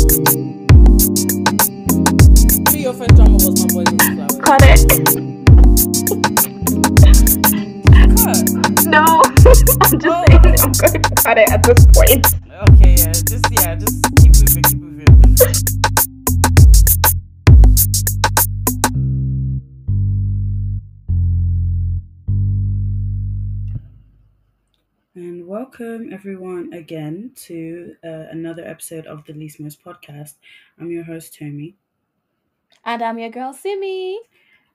Your first drama was My Boys Over Flowers. Cut it. Cut. No, I'm just saying I'm going to cut it at this point. Okay, just keep moving. And welcome everyone again to another episode of the Least Most podcast. I'm your host, Tommy. And I'm your girl, Simi.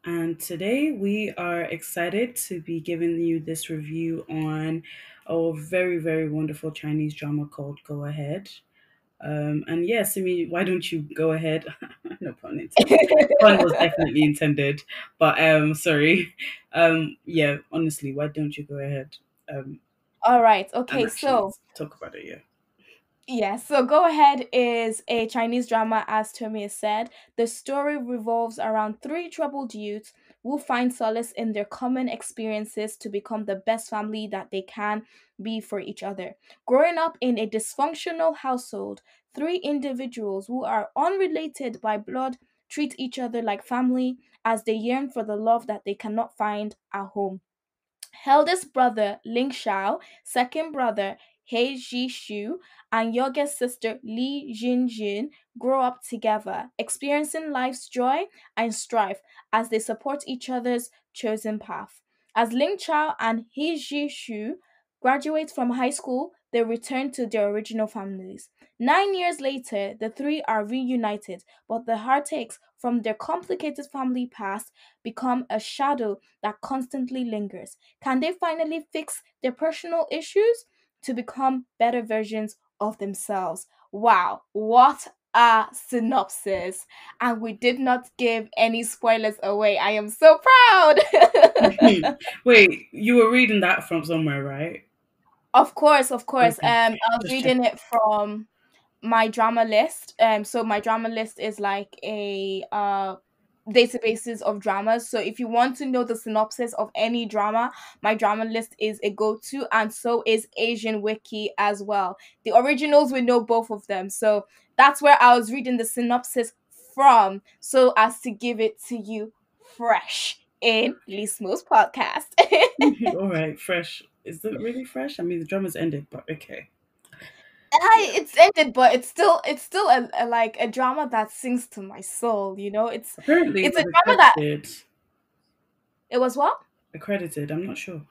And today we are excited to be giving you this review on a very, very wonderful Chinese drama called Go Ahead. And yeah, Simi, why don't you go ahead? No pun intended. Pun was definitely intended, but sorry. Yeah, honestly, why don't you go ahead? All right. And Okay. actually talk about it. Yeah. Yeah, so Go Ahead is a Chinese drama, as Tommy has said. The story revolves around three troubled youths who find solace in their common experiences to become the best family that they can be for each other. Growing up in a dysfunctional household, three individuals who are unrelated by blood treat each other like family as they yearn for the love that they cannot find at home. Eldest brother Ling Shao, second brother He Ji-shu, and youngest sister Li Jinjin grow up together, experiencing life's joy and strife as they support each other's chosen path. As Ling Chao and He Ji-shu graduate from high school, they return to their original families. 9 years later, the three are reunited, but the heartaches from their complicated family past become a shadow that constantly lingers. Can they finally fix their personal issues to become better versions of themselves? Wow, what a synopsis! And we did not give any spoilers away. I am so proud. Wait, you were reading that from somewhere, right? Of course, of course. Okay. I was Just check. reading it from my drama list. So my drama list is like a databases of dramas. So if you want to know the synopsis of any drama, my drama list is a go-to, and so is Asian Wiki as well. The originals, we know both of them. So that's where I was reading the synopsis from, so as to give it to you fresh in Lismo's podcast. All right, fresh. Is it really fresh? I mean, the drama's ended, but okay. It's ended, but it's still a like a drama that sings to my soul. You know, Apparently, it it's a was drama that accredited. it was what, Accredited. I'm not sure.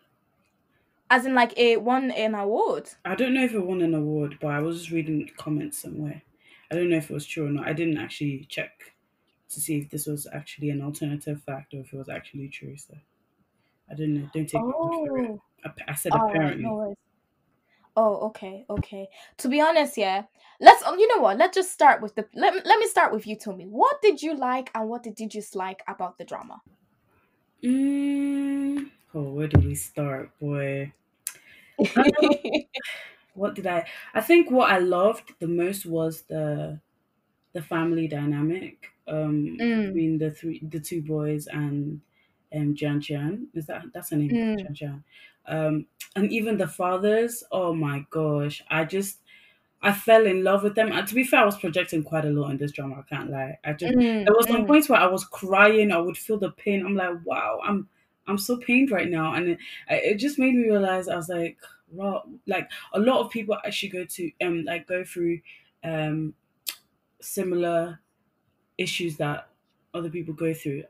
as in like it won an award. I don't know if it won an award, but I was just reading comments somewhere. I don't know if it was true or not. I didn't actually check to see if this was actually an alternative fact or if it was actually true. So I don't know. Don't take my word for it. Oh, I said all right, no apparently. worries. Oh, okay, okay. To be honest, yeah. Let's you know what? Let's just start with the let me start with you, Tommy. What did you like and what did you dislike about the drama? Oh, where do we start, boy? Um, what did I? I think what I loved the most was the family dynamic Mm, between the two boys and Jian Jian. That's her name? mm, Jian Jian. And even the fathers. Oh my gosh! I fell in love with them. And to be fair, I was projecting quite a lot in this drama. I can't lie. There was some mm. points where I was crying. I would feel the pain. I'm like, wow, I'm so pained right now, and it just made me realize I was like, wow, like a lot of people actually go through um similar issues that other people go through.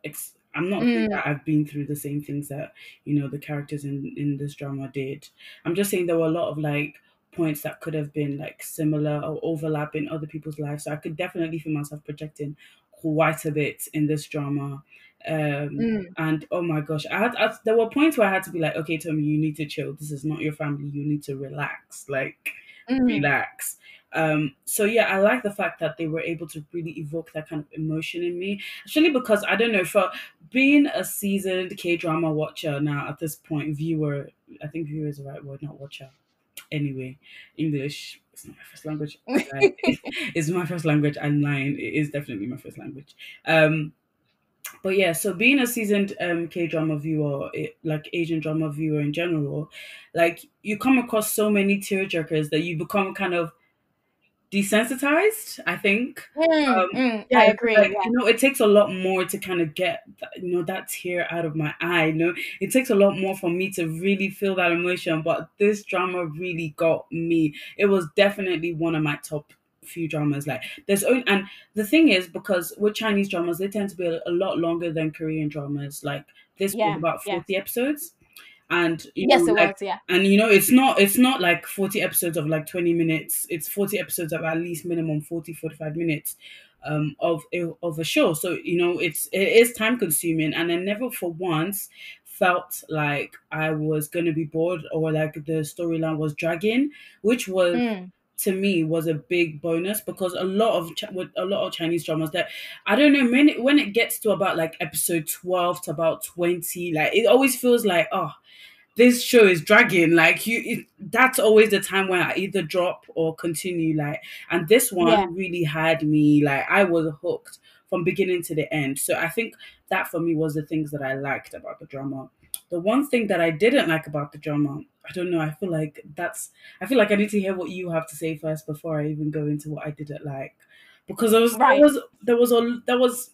I'm not saying Mm, that I've been through the same things that the characters in this drama did. I'm just saying there were a lot of like points that could have been like similar or overlap in other people's lives. So I could definitely feel myself projecting quite a bit in this drama. mm, And oh my gosh, there were points where I had to be like, okay, Tommy, you need to chill. This is not your family. You need to relax. Like, mm. relax. So yeah, I like the fact that they were able to really evoke that kind of emotion in me. Actually, because I don't know, for being a seasoned K drama watcher now at this point, viewer, I think viewer is the right word, not watcher. Anyway, English is not my first language. It's my first language. I'm lying. It is definitely my first language. But yeah, so being a seasoned K drama viewer, like Asian drama viewer in general, like you come across so many tearjerkers that you become kind of desensitized, I think. Yeah, I it's just agree. like, Yeah. it takes a lot more to kind of get that tear out of my eye. It takes a lot more for me to really feel that emotion, but this drama really got me. It was definitely one of my top few dramas. Like, there's only, and the thing is, because with Chinese dramas, they tend to be a lot longer than Korean dramas. Like, this was Yeah. about Yeah. 40 episodes, and Yes, it like, was. Yeah. and it's not like 40 episodes of like 20 minutes. It's 40 episodes of at least minimum 40 45 minutes of a show. So it is time consuming, and I never for once felt like I was going to be bored or like the storyline was dragging, which was, Mm. to me, was a big bonus, because with a lot of Chinese dramas, that I don't know, when it gets to about like episode 12 to about 20, like it always feels like, oh, this show is dragging. Like, that's always the time where I either drop or continue. Like, and this Yeah. one really had me. Like, I was hooked from beginning to the end. So I think that for me was the things that I liked about the drama. The one thing that I didn't like about the drama, I don't know. I feel like I need to hear what you have to say first before I even go into what I didn't like, because Right. there was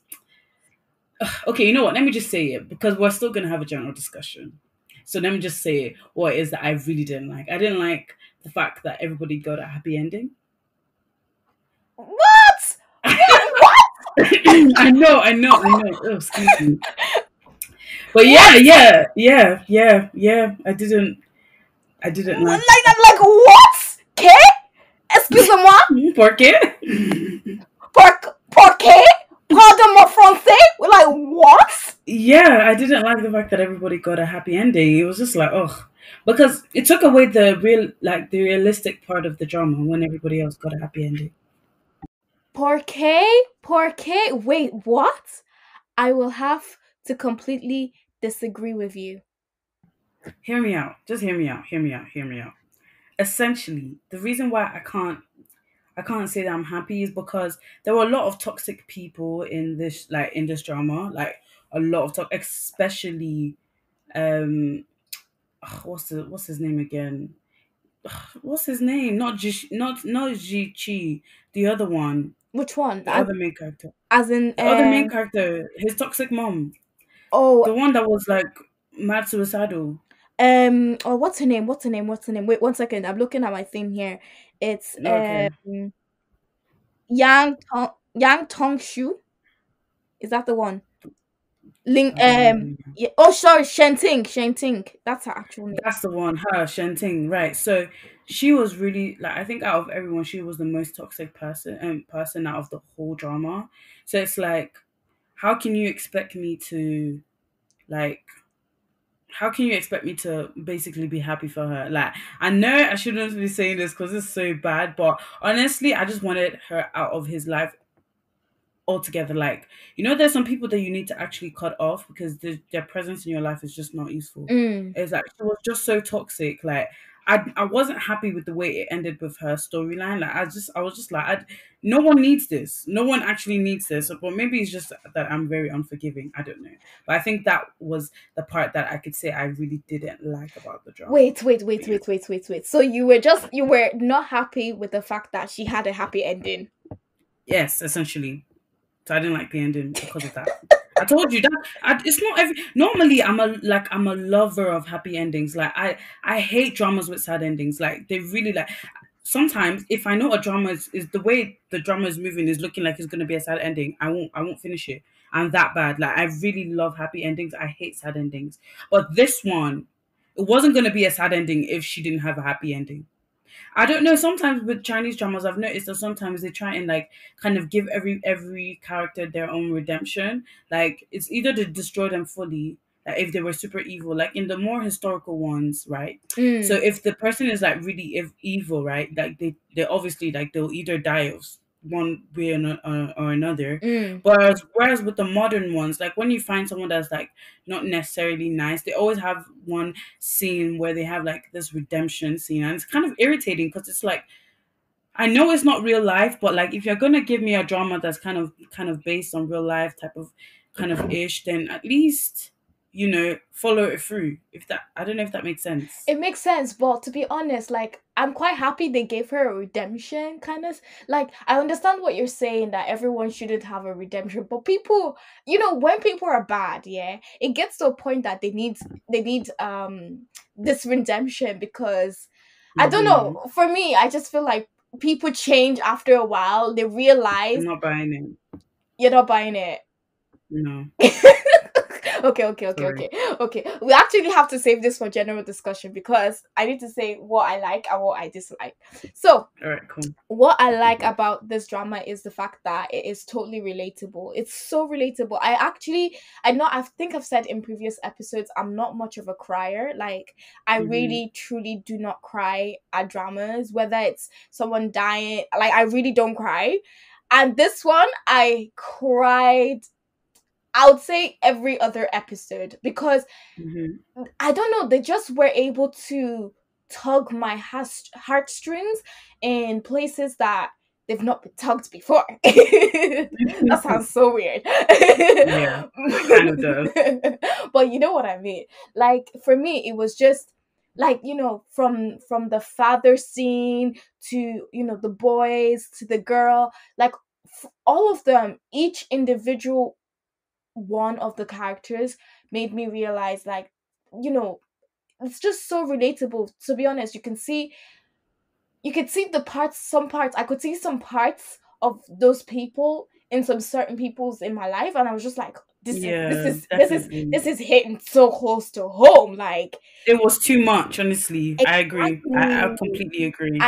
okay, you know what? Let me just say it, because we're still gonna have a general discussion. So let me just say what it is that I really didn't like. I didn't like the fact that everybody got a happy ending. What? What? I know. Oh, excuse me. But yeah, What? yeah. I didn't like Like I'm like what? Que? Excusez-moi. por qué? Por qué? Pardon mon français? We're like what? Yeah, I didn't like the fact that everybody got a happy ending. It was just like, oh, because it took away the realistic part of the drama when everybody else got a happy ending. Por qué? Por qué? Wait, what? I will have to completely disagree with you. Hear me out. Just hear me out. Hear me out. Hear me out. Essentially, the reason why I can't say that I'm happy is because there were a lot of toxic people in this drama, like a lot of especially um what's his name again? What's his name? Not Ji Chi, the other one, Which one? the other main character. As in The other main character, his toxic mom. oh The one that was like mad suicidal. oh what's her name? What's her name? What's her name? Wait 1 second. I'm looking at my thing here. It's Okay. Yang Tong Shu. Is that the one? Ling I don't know. yeah, oh sorry, Shenting. That's her actual name. That's the one, her, Shenting, right. So she was really, like, I think out of everyone, she was the most toxic person out of the whole drama. So it's like, how can you expect me to like how can you expect me to basically be happy for her? Like, I know I shouldn't be saying this because it's so bad, but honestly, I just wanted her out of his life altogether. Like, there's some people that you need to actually cut off because their presence in your life is just not useful. Mm. It's like, she was just so toxic. Like, I wasn't happy with the way it ended with her storyline. Like, I was just like, no one needs this. No one actually needs this. But maybe it's just that I'm very unforgiving. I don't know. But I think that was the part that I could say I really didn't like about the drama. But yeah. Wait. So you were not happy with the fact that she had a happy ending. Yes, essentially. So I didn't like the ending because of that. I told you that it's not every. Normally, I'm a lover of happy endings. Like, I hate dramas with sad endings. Like, they really, like, sometimes if I know a drama is the way the drama is moving is looking like it's gonna be a sad ending, I won't finish it. I'm that bad. Like, I really love happy endings. I hate sad endings. But this one, it wasn't gonna be a sad ending if she didn't have a happy ending. I don't know. Sometimes with Chinese dramas, I've noticed that sometimes they try and like kind of give every character their own redemption. Like, it's either to destroy them fully, like if they were super evil, like in the more historical ones, right? So Mm. if the person is like really evil, right? Like they obviously, like, they'll either die of one way or another. Mm. Whereas with the modern ones, like when you find someone that's like not necessarily nice, they always have one scene where they have like this redemption scene, and it's kind of irritating because it's like, I know it's not real life, but like, if you're gonna give me a drama that's kind of based on real life type of kind of ish, then at least follow it through. If that, I don't know if that makes sense. It makes sense, but to be honest, like I'm quite happy they gave her a redemption kind of like I understand what you're saying that everyone shouldn't have a redemption, but people, when people are bad, yeah, it gets to a point that they need this redemption because I don't know, Hmm. for me, I just feel like people change after a while. They realize I'm not buying it. you're not buying it. No, Okay, okay, okay, sorry. okay, okay. We actually have to save this for general discussion because I need to say what I like and what I dislike. So, All right, cool. what I like about this drama is the fact that it is totally relatable. It's so relatable. I think I've said in previous episodes, I'm not much of a crier. Like, I Hmm. really, truly do not cry at dramas, whether it's someone dying. Like, I really don't cry. And this one, I cried, I would say every other episode because Hmm. I don't know, they just were able to tug my heartstrings in places that they've not been tugged before. That sounds so weird. Yeah, it kind of does. But you know what I mean. Like for me, it was just like from the father scene to the boys to the girl, like all of them, each individual one of the characters made me realize like you know it's just so relatable. To be honest, you could see the parts some parts I could see some parts of those people in some certain people's in my life, and I was just like, this is this Yeah, is this is definitely. this is hitting so close to home, like It was too much, honestly. I agree. I exactly. completely agree.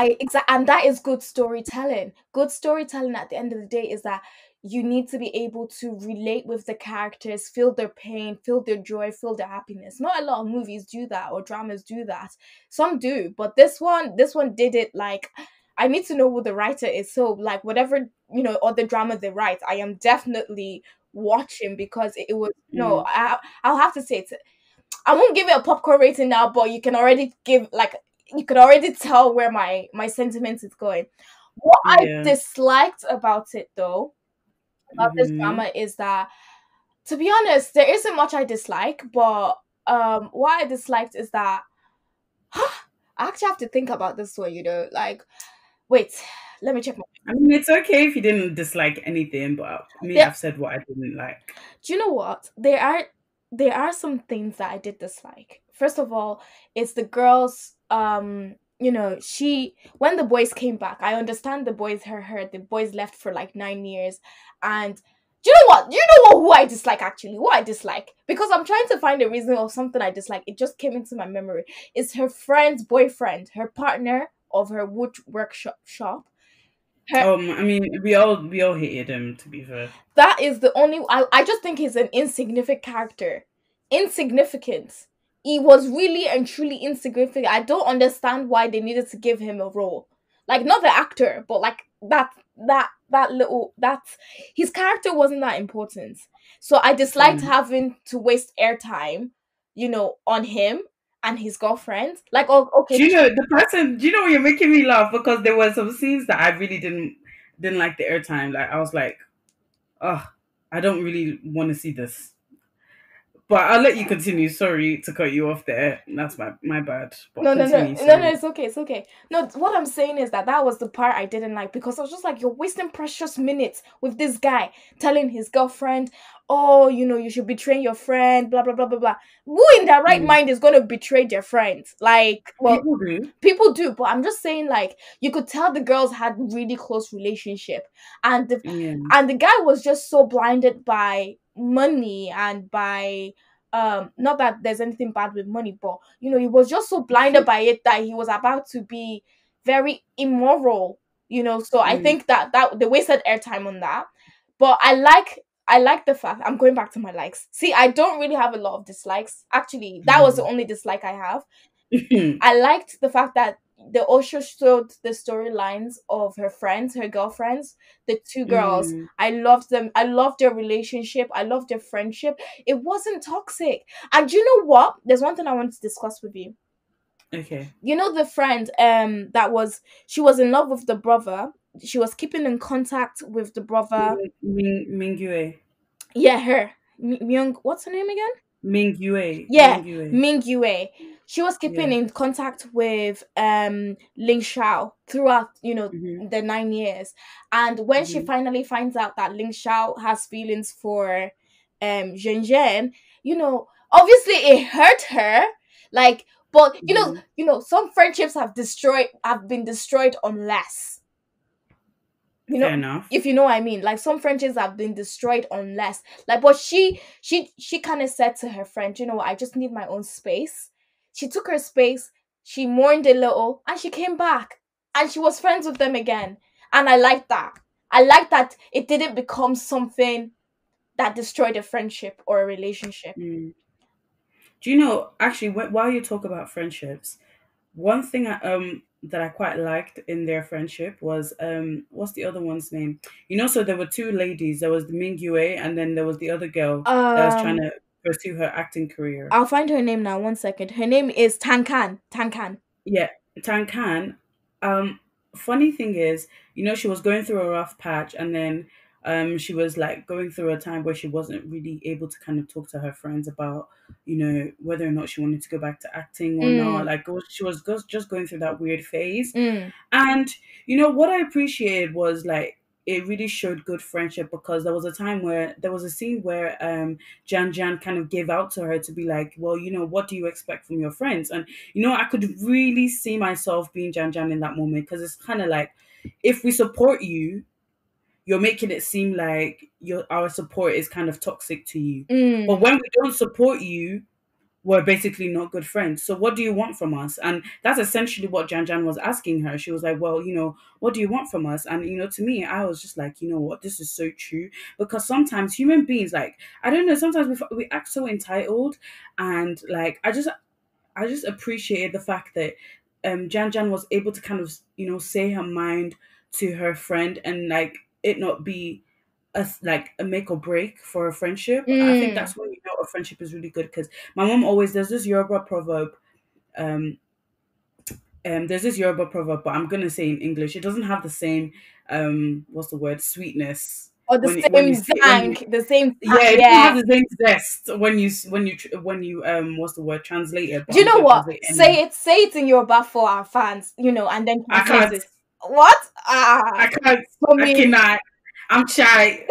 And that is good storytelling. Good storytelling at the end of the day is that you need to be able to relate with the characters, feel their pain, feel their joy, feel their happiness. Not a lot of movies do that or dramas do that. Some do, but this one did it. Like I need to know who the writer is. So like whatever, other drama they write, I am definitely watching because it was no, Mm, I'll have to say it. I won't give it a popcorn rating now, but you can already tell where my sentiments is going. What I yeah. disliked about it though, about this Hmm. drama is that, to be honest, there isn't much I dislike, but what I disliked is that I actually have to think about this one, like wait, let me check my I mean, it's okay if you didn't dislike anything, but me, there, I've said what I didn't like. do you know what? There are some things that I did dislike. First of all, it's the girls. She when the boys came back, I understand the boys hurt. The boys left for like 9 years, and do you know what? Do you know what? Who I dislike actually? What I dislike because I'm trying to find a reason of something I dislike. It just came into my memory. It's her friend's boyfriend, her partner of her wood workshop shop. Her I mean, we all hated him, to be fair. That is the only I just think he's an insignificant character. Insignificant. He was really and truly insignificant. I don't understand why they needed to give him a role. Like not the actor, but like that little that his character wasn't that important. So I disliked Same. having to waste airtime, on him and his girlfriend. Like, oh, okay. Do you know the person? Do you know you're making me laugh because there were some scenes that I really didn't like the airtime. Like I was like, oh, I don't really want to see this. But I'll let you continue. Sorry to cut you off there. That's my bad. But No, no, no, continue. no, no. Sorry. It's okay. It's okay. No, what I'm saying is that was the part I didn't like because I was just like, you're wasting precious minutes with this guy telling his girlfriend, "Oh, you should betray your friend." Blah blah blah blah blah. Who in their right Mm. mind is gonna betray their friend? Like, well, People do. people do, but I'm just saying, like, you could tell the girls had really close relationship, and the Yeah. and the guy was just so blinded by money and by not that there's anything bad with money, but he was just so blinded by it that he was about to be very immoral, so I Mm. think that they wasted airtime on that. But I like the fact I'm going back to my likes. See, I don't really have a lot of dislikes. Actually, that was the only dislike I have. I liked the fact that they also showed the storylines of her friends, her girlfriends, the two girls. Mm. I loved them. I loved their relationship. I loved their friendship. It wasn't toxic. And you know what? There's one thing I want to discuss with you. Okay. You know the friend she was in love with the brother. She was keeping in contact with the brother. Mingue. Yeah, her. Myung, what's her name again? Ming Yue. Yeah, Ming Yue. Ming Yue. She was keeping Yeah. in contact with Ling Shao throughout, Mhm. the 9 years. And when she Mhm. finally finds out that Ling Shao has feelings for Zhen Zhen, obviously it hurt her. Like, but Mhm. some friendships have been destroyed unless, you know Fair enough. if you know what I mean. Like, some friendships have been destroyed unless, like, but she kind of said to her friend, what, I just need my own space. She took her space, she mourned a little, and she came back, and she was friends with them again. And I like that it didn't become something that destroyed a friendship or a relationship. Mm. Do you know, actually, while you talk about friendships, one thing that I quite liked in their friendship was what's the other one's name? You know, so there were two ladies. There was the Ming Yue, and then there was the other girl that was trying um to pursue her acting career. I'll find her name now, 1 second. Her name is Tankan. Yeah, Tankan. Um, Funny thing is, you know, she was going through a rough patch, and then she was like going through a time where she wasn't really able to kind of talk to her friends about, you know, whether or not she wanted to go back to acting or not. mm, Like, she was just going through that weird phase. mm, And you know what I appreciated was like it really showed good friendship because there was a time where there was a scene where Jan Jan kind of gave out to her to be like, well, you know, what do you expect from your friends? And you know, I could really see myself being Jan Jan in that moment because it's kind of like if we support you, you're making it seem like our support is kind of toxic to you. But mm. when we don't support you, we're basically not good friends. So what do you want from us? And that's essentially what Jan Jan was asking her. She was like, well, you know, what do you want from us? And, you know, to me, I was just like, you know what, this is so true. Because sometimes human beings, like, I don't know, sometimes we act so entitled. And like, I just appreciated the fact that Jan Jan was able to kind of, you know, say her mind to her friend and like it not be like a make or break for a friendship. I think Mm. that's when you know a friendship is really good because my mom always there's this Yoruba proverb. Um, there's this Yoruba proverb, but I'm gonna say in English. It doesn't have the same what's the word, sweetness Or the when you same say when you zang, the same yeah, it doesn't have yeah. the same zest when you what's the word, translate it. But Do you I'm know gonna what? translate it anyway. Say it in Yoruba for our fans, and then I translate can't. it. What? I can't. For I me. cannot. I'm shy.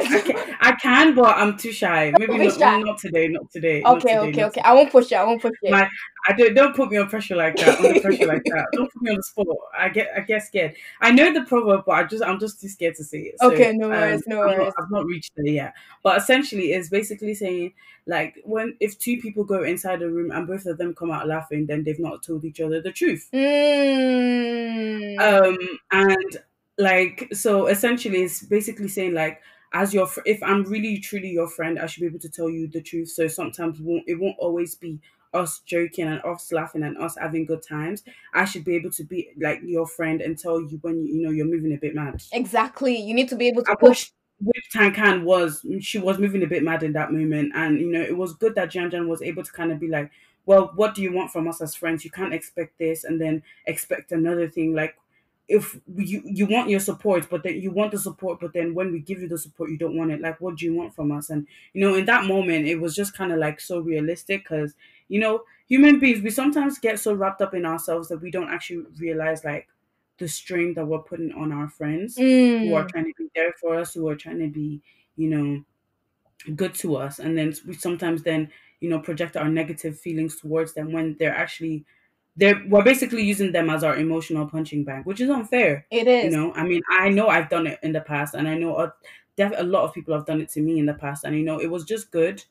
I can, but I'm too shy. Maybe Don't be not. shy. Not today. Not today. Not Okay, today. okay, Not okay. today. I won't push it. I won't push it. My, I don't put me on pressure like that. Under pressure like that. Don't put me on the spot. I get scared. I know the proverb, but I'm just too scared to say it. So Okay, no worries, no I'm not worries. I've not reached there yet. But essentially, it's basically saying like when if two people go inside a room and both of them come out laughing, then they've not told each other the truth. Mm. um and like so essentially it's basically saying like as if I'm really truly your friend, I should be able to tell you the truth. So sometimes it won't always be us joking and us laughing and us having good times. I should be able to be like your friend and tell you when you know you're moving a bit mad. Exactly. You need to be able to I put. wish Tankan she was moving a bit mad in that moment, and you know it was good that Janjan was able to kind of be like, well, what do you want from us as friends? You can't expect this and then expect another thing. Like if you want your support, but then you want the support, but then when we give you the support, you don't want it. Like what do you want from us? And you know in that moment, it was just kind of like so realistic because you know human beings we sometimes get so wrapped up in ourselves that we don't actually realize like the strain that we're putting on our friends who are Mm. trying to be there for us, who are trying to be, you know, good to us. And then we sometimes then, you know, project our negative feelings towards them when we're basically using them as our emotional punching bag, which is unfair. It You is. know, I mean, I know I've done it in the past, and I know a lot of people have done it to me in the past, and you know, it was just good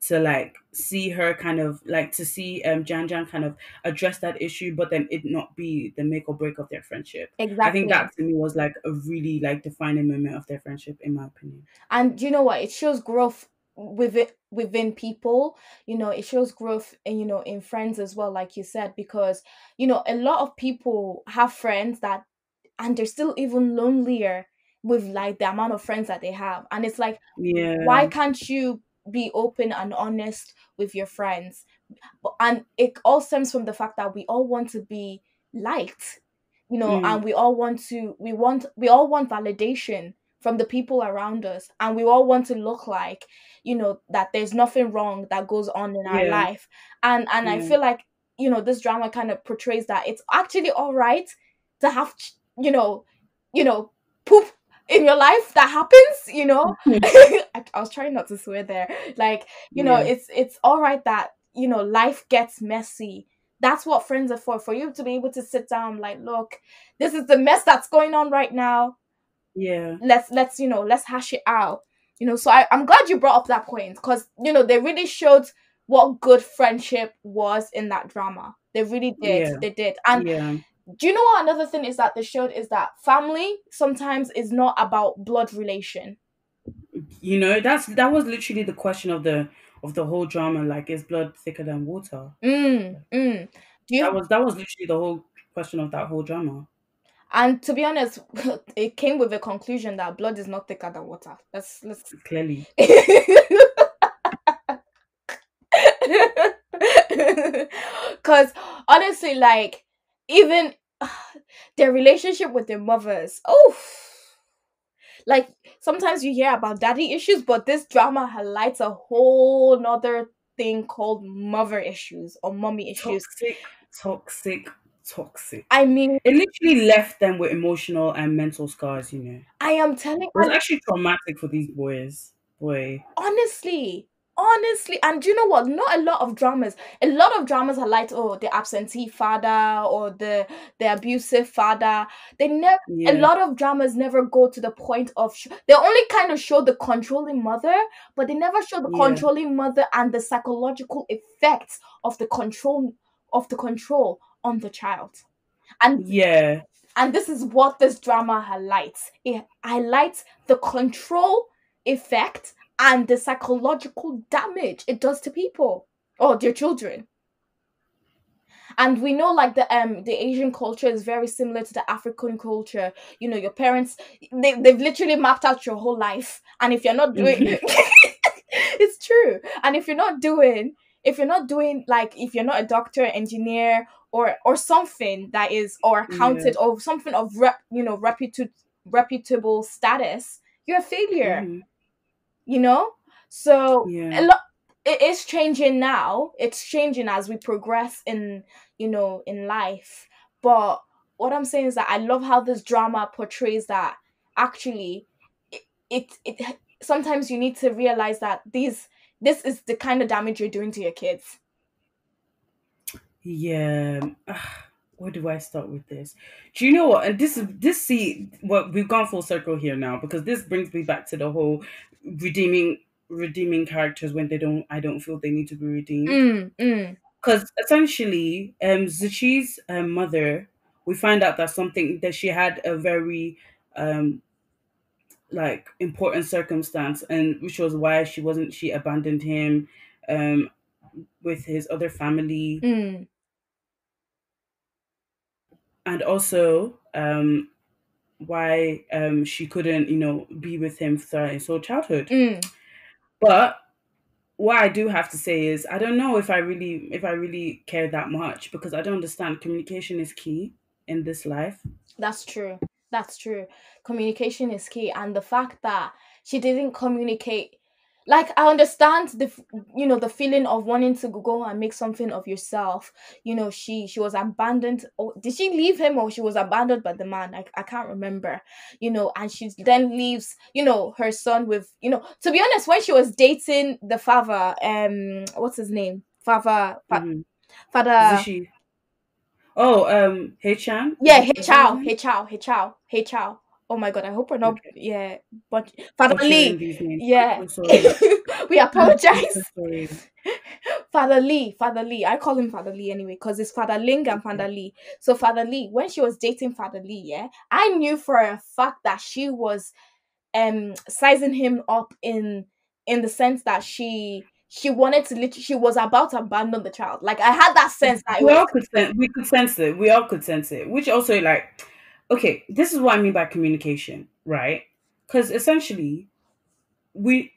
to like see her kind of like to see Jan Jan kind of address that issue, but then it not be the make or break of their friendship. I think Exactly. that to me was like a really like defining moment of their friendship, in my opinion. And you know what? It shows growth within people. It shows growth in, in friends as well, like you said, because a lot of people have friends that, and they're still even lonelier with like the amount of friends that they have. And it's like, why Yeah. can't you be open and honest with your friends? And it all stems from the fact that we all want to be liked, Mm, and we all want validation from the people around us, and we all want to look like, that there's nothing wrong that goes on in our Yeah. life. And I Yeah. feel like, this drama kind of portrays that it's actually all right to have, you know poop in your life. That happens, I was trying not to swear there. Like, Yeah. it's all right that, life gets messy. That's what friends are for you to be able to sit down, like, look, this is the mess that's going on right now. Yeah. Let's hash it out. So I'm glad you brought up that point, because they really showed what good friendship was in that drama. They really did. Yeah. They did. And Yeah. do you know what another thing is that they showed is that family sometimes is not about blood relation. That was literally the question of the whole drama. Like, is blood thicker than water? Mm. Do you That was literally the whole question of that whole drama. And to be honest, it came with a conclusion that blood is not thicker than water. Let's Clearly. Because honestly, like, even their relationship with their mothers, oh, like, sometimes you hear about daddy issues, but this drama highlights a whole nother thing called mother issues or mommy issues. Toxic, toxic, toxic. I mean, It literally left them with emotional and mental scars. I am telling, It was actually traumatic for these boys. Boy. honestly, and you know what, not a lot of dramas are like, oh, the absentee father or the abusive father. They never A Yeah. lot of dramas never go to the point of they only kind of show the controlling mother, but they never show the Yeah. controlling mother and the psychological effects of the control on the child. and Yeah. and this is what this drama highlights. It highlights the control effect and the psychological damage it does to people or their children. And we know, like, the Asian culture is very similar to the African culture. Your parents, they've literally mapped out your whole life, and if you're not doing Mhm. it's true. And if you're not doing, like, if you're not a doctor, engineer, or something that is, or Yeah. accounted, or something of reputable status, you're a failure. Hmm. you know so a Yeah. lot, it is changing now. It's changing as we progress in life. But what I'm saying is that I love how this drama portrays that actually it sometimes you need to realize that this is the kind of damage you're doing to your kids. Yeah. Where do I start with this? Do you know what? And this see what we've gone full circle here now, because this brings me back to the whole redeeming characters when I don't feel they need to be redeemed. Mm. Because essentially, Zuchi's mother, we find out that something that she had a very um like important circumstance, and which was why she abandoned him um with his other family, Mm. and also why she couldn't be with him throughout his whole childhood. Mm. But what I do have to say is I don't know if I really care that much, because I don't understand. Communication is key in this life. That's true. That's true. Communication is key, and the fact that she didn't communicate, like, I understand the feeling of wanting to go and make something of yourself. She was abandoned. Or did she leave him, or she was abandoned by the man? I can't remember. And she then leaves her son with. To be honest, when she was dating the father, what's his name? Hmm. Father. Zishi. Oh, Hey Chan. Yeah, hey Is that his Chow, name? hey Chow, hey Chow, hey Chow. Oh my god, I hope we're not, Okay. yeah, but Father Butchering Lee, these names. I'm yeah. so sorry. We I'm so apologize. sorry. Father Lee. I call him Father Lee anyway, because it's Father Ling and Okay. Father Lee. So Father Lee, when she was dating Father Lee, yeah, I knew for a fact that she was sizing him up in the sense that she wanted to she was about to abandon the child. Like, I had that sense that it We was. all could sense. We could sense it. We all could sense it. Which also, like, okay, this is what I mean by communication, right? Because essentially, we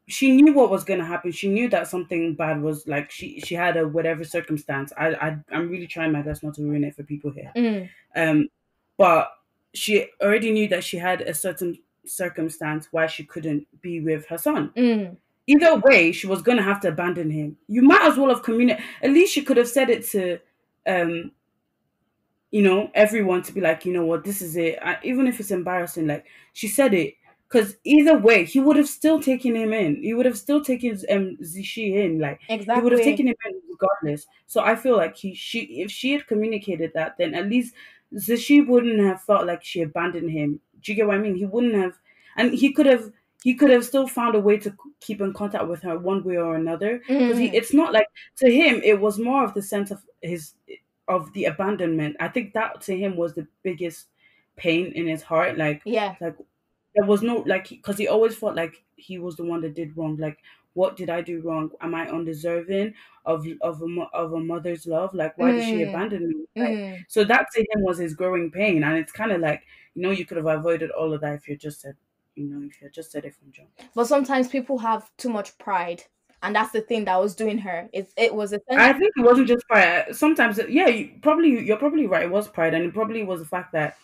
she knew what was going to happen. She knew that something bad was, like, she had a whatever circumstance. I'm really trying my best not to ruin it for people here. Mm. Um, but she already knew that she had a certain circumstance why she couldn't be with her son. Mm. Either way, she was gonna have to abandon him. You might as well have communicated. At least she could have said it to, um, everyone, to be like, you know what, this is it. Even if it's embarrassing, like she said it, because either way, he would have still taken him in. He would have still taken Zishi in. Like he would have taken Exactly. him in regardless. So I feel like if she had communicated that, then at least Zishi wouldn't have felt like she abandoned him. Do you get what I mean? He wouldn't have, and he could have still found a way to keep in contact with her one way or another. Because Mm. it's not like, to him it was more of the sense of the abandonment. I think that to him was the biggest pain in his heart. Yeah. Like there was no, like, because he always felt like he was the one that did wrong. Like, what did I do wrong? Am I undeserving of a mother's love? Like, why did she Mm. abandon me? Like, Mm. so that to him was his growing pain, and it's kind of like, you could have avoided all of that if you just said, if you had just said it from jump. But sometimes people have too much pride, and that's the thing that was doing her. It was I essentially. think it wasn't just pride. Sometimes, yeah, you're probably right. It was pride, and it probably was the fact that,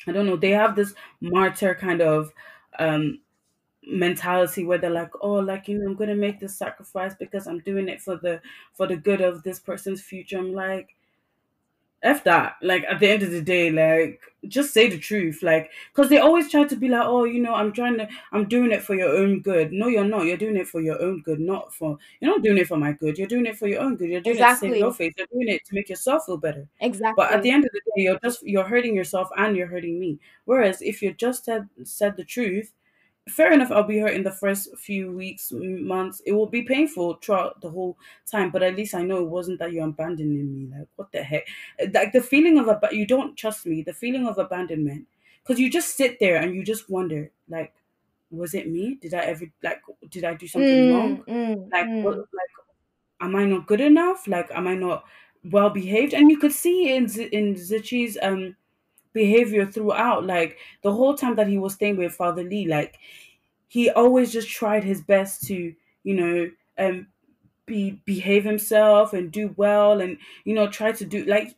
I don't know, they have this martyr kind of um mentality where they're like, oh, like, I'm gonna make this sacrifice because I'm doing it for the good of this person's future. I'm like, F that. Like, at the end of the day, like, just say the truth. Like, because they always try to be like, oh, I'm doing it for your own good. No, you're not. You're doing it for your own good, you're not doing it for my good. You're doing it for your own good. You're doing it to save your Exactly. face. You're doing it to make yourself feel better. But at the Exactly. end of the day, you're hurting yourself and you're hurting me. Whereas if you just said the truth, fair enough, I'll be hurt in the first few weeks, months. It will be painful throughout the whole time, but at least I know it wasn't that you're abandoning me. Like, what the heck? Like, the feeling of you don't trust me, the feeling of abandonment, because you just sit there and you just wonder, like, was it me? Did I ever, like, did I do something wrong? Mm. Mm. Like, what? Mm. Like, am I not good enough? Like, am I not well behaved? And you could see in Zichi's behavior throughout, like the whole time that he was staying with Father Lee, like he always just tried his best to, you know, behave himself and do well, and try to do, like,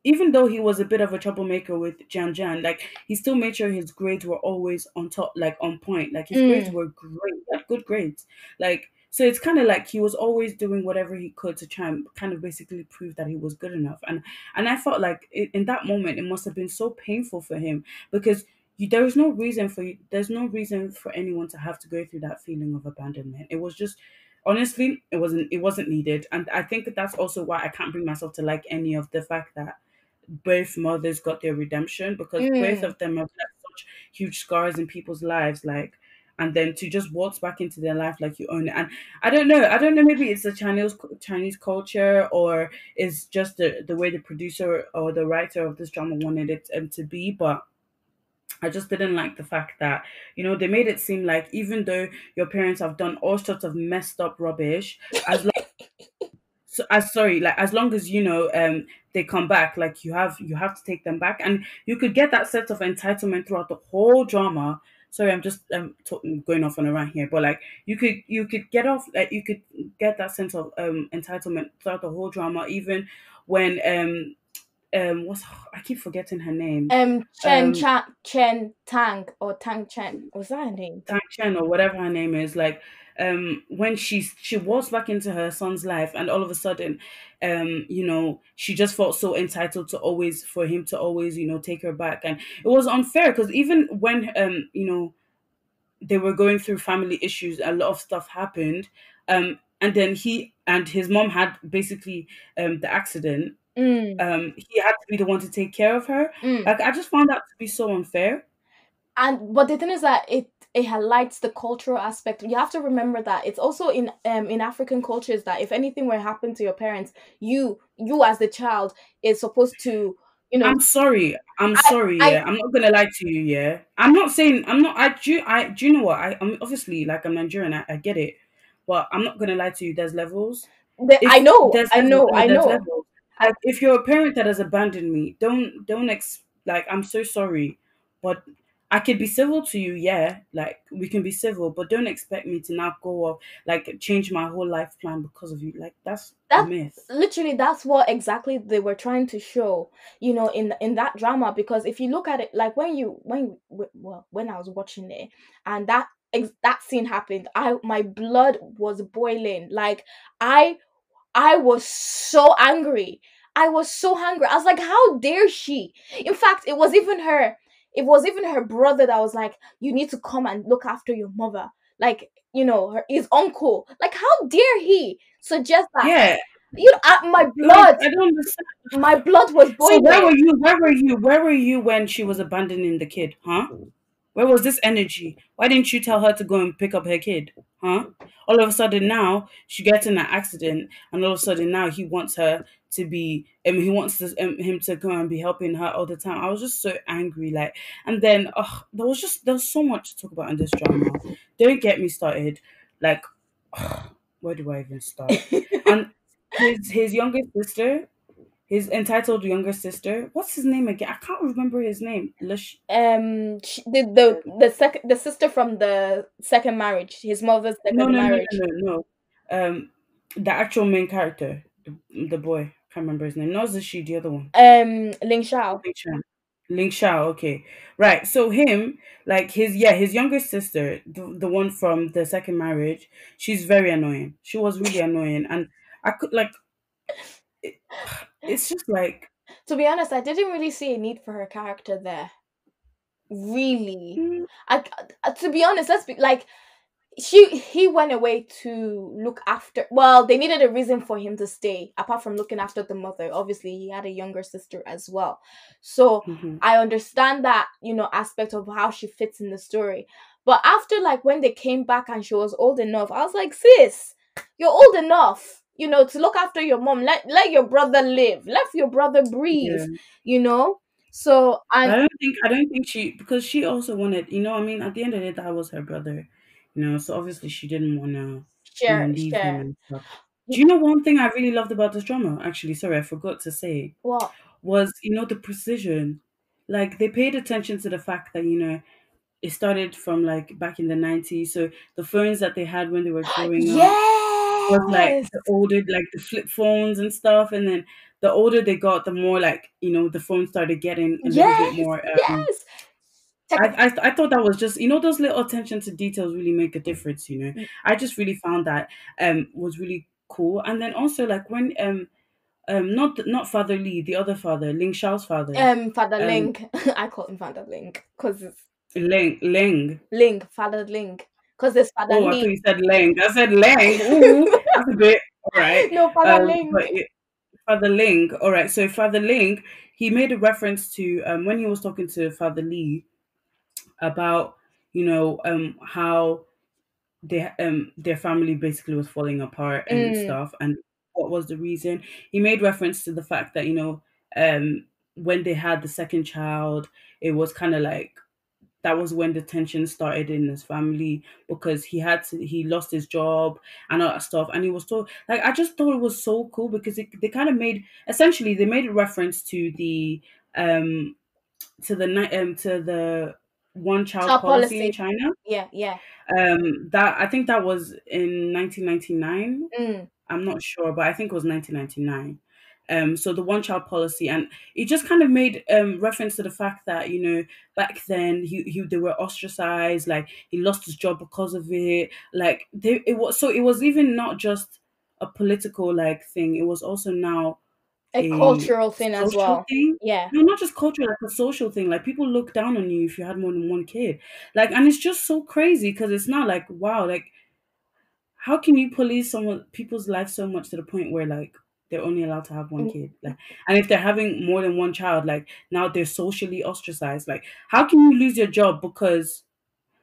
even though he was a bit of a troublemaker with Jan Jan, like he still made sure his grades were always on top, like on point. Like his grades Mm. were great, he had good grades. Like, so it's kind of like he was always doing whatever he could to try and kind of basically prove that he was good enough. And I felt like in that moment it must have been so painful for him, because there's no reason for anyone to have to go through that feeling of abandonment. It was just, honestly, it wasn't needed. And I think that that's also why I can't bring myself to like any of the fact that both mothers got their redemption, because both Mm. of them have left such huge scars in people's lives, like, and then to just waltz back into their life like you own it. And I don't know, maybe it's the Chinese culture, or it's just the way the producer or the writer of this drama wanted it to be, but I just didn't like the fact that, they made it seem like, even though your parents have done all sorts of messed up rubbish, as like, as long as they come back, like, you have to take them back, and you could get that sense of entitlement throughout the whole drama. Sorry, I'm just going off on a rant here, but like, you could get off, like, you could get that sense of entitlement throughout the whole drama, even when what's I keep forgetting her name, um Chen Tang or Tang Chen. Was that her name? Tang Chen, or whatever her name is, like, when she walks back into her son's life, and all of a sudden, she just felt so entitled to always for him to always, take her back. And it was unfair, because even when they were going through family issues, a lot of stuff happened, and then he and his mom had basically the accident. Mm. He had to be the one to take care of her. Mm. Like, I just found that to be so unfair. And but the thing is that it highlights the cultural aspect. You have to remember that it's also in African cultures that if anything were to happen to your parents, you as the child is supposed to, you know, I'm sorry. I'm I sorry. I Yeah, I'm not gonna lie to you. Yeah, I'm not saying I'm not. Do you know what? I'm obviously, like, I'm Nigerian. I get it, but I'm not gonna lie to you. There's levels. I If know, there's I levels, know, no, I there's know. levels. I, Like, if you're a parent that has abandoned me, don't like, I'm so sorry, but I could be civil to you, yeah, like we can be civil, but don't expect me to now go off, like change my whole life plan because of you. Like that's a That myth. literally, that's what exactly they were trying to show, in that drama. Because if you look at it, like well, when I was watching it, and that scene happened, my blood was boiling. Like, I I was so angry. I was so angry. I was like, how dare she? In fact, it was even her brother that was like, you need to come and look after your mother. Like, his uncle. Like, how dare he suggest that? Yeah, My like blood, I don't understand. my blood was So where boiling. were you? Where were you? Where were you when she was abandoning the kid? Huh? Where was this energy? Why didn't you tell her to go and pick up her kid? Huh? All of a sudden now she gets in an accident, and all of a sudden now he wants her to be. He wants him to go and be helping her all the time. I was just so angry, like, and then there was so much to talk about in this drama. Don't get me started. Like, where do I even start? And his younger sister, his entitled younger sister. What's his name again? I can't remember his name. The sister from the second marriage, his mother's No, second no, no, marriage. no, no, no. The actual main character, the boy. Can't remember his name. Not she, the other one. Ling Shao. Ling Shao. Ling Shao. Okay, right. So him, like his younger sister, the one from the second marriage. She's very annoying. She was really annoying, and I could like. It, it's just like. To be honest, I didn't really see a need for her character there. Really. mm, To be honest, let's be like, he went away to look after, well, they needed a reason for him to stay apart from looking after the mother. Obviously he had a younger sister as well, so mhm. I understand that, aspect of how she fits in the story. But after, like, when they came back and she was old enough, I was like, sis, you're old enough, to look after your mom. Let your brother live, let your brother breathe, Yeah. you know so, But and I don't think she, because she also wanted, I mean, at the end of the day that was her brother, so obviously she didn't wanna, share leave him share and stuff. Do you know one thing I really loved about this drama? Actually, sorry, I forgot to say, what. was, the precision. Like they paid attention to the fact that, it started from like back in the 90s. So the phones that they had when they were growing up was like Yes. the older, like the flip phones and stuff. And then the older they got, the more like, the phone started getting a little bit Yes, more yes. Tech- I thought that was just, those little attention to details really make a difference. I just really found that was really cool. And then also like when not Father Lee, the other father, Ling Shao's father, Father um Link. I call him Father Link because it's Leng. Link, Father Link. Because there's Father Oh, I thought Lee. you said Leng. I said Leng. Ooh, that's a bit all right. No, Father But Link. Father Ling, all right. So Father Ling, he made a reference to when he was talking to Father Lee about how their family basically was falling apart and Mm, stuff, and what was the reason. He made reference to the fact that um when they had the second child, it was kind of like that was when the tension started in his family, because he lost his job and all that stuff, and he was told, like, I just thought it was so cool because they kind of made, essentially they made a reference to the um to the one child child policy in policy. China. Yeah, yeah. That I think that was in 1999. Mm, I'm not sure, but I think it was 1999. So the one child policy, and it just kind of made reference to the fact that back then they were ostracized, like he lost his job because of it. Like it was even not just a political like thing. It was also now a a cultural thing as social well. thing. Yeah. No, not just cultural, like a social thing. Like people look down on you if you had more than one kid. Like, and it's just so crazy because it's not like, wow, like how can you police someone people's life so much to the point where like they're only allowed to have one Mm, kid? Like, and if they're having more than one child, like now they're socially ostracized. Like, how can you lose your job because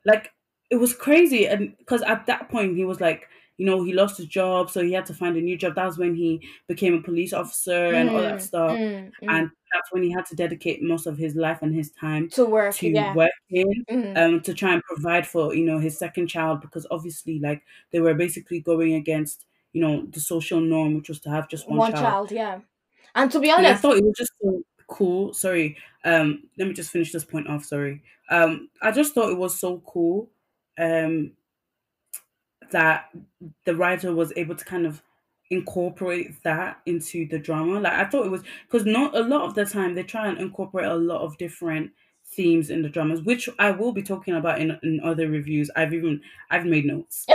like it was crazy, and because at that point he was like, he lost his job, so he had to find a new job. That was when he became a police officer and all that mm, stuff, mm. and that's when he had to dedicate most of his life and his time To work, to yeah. working, Mm. to try and provide for his second child, because obviously like they were basically going against the social norm, which was to have just one One child. child, yeah. And to be And I honest, thought it was just so. cool. Sorry. Let me just finish this point off. Sorry. I just thought it was so cool. Um, that the writer was able to kind of incorporate that into the drama. Like I thought it was because not a lot of the time they try and incorporate a lot of different themes in the dramas, which I will be talking about in other reviews. I've made notes,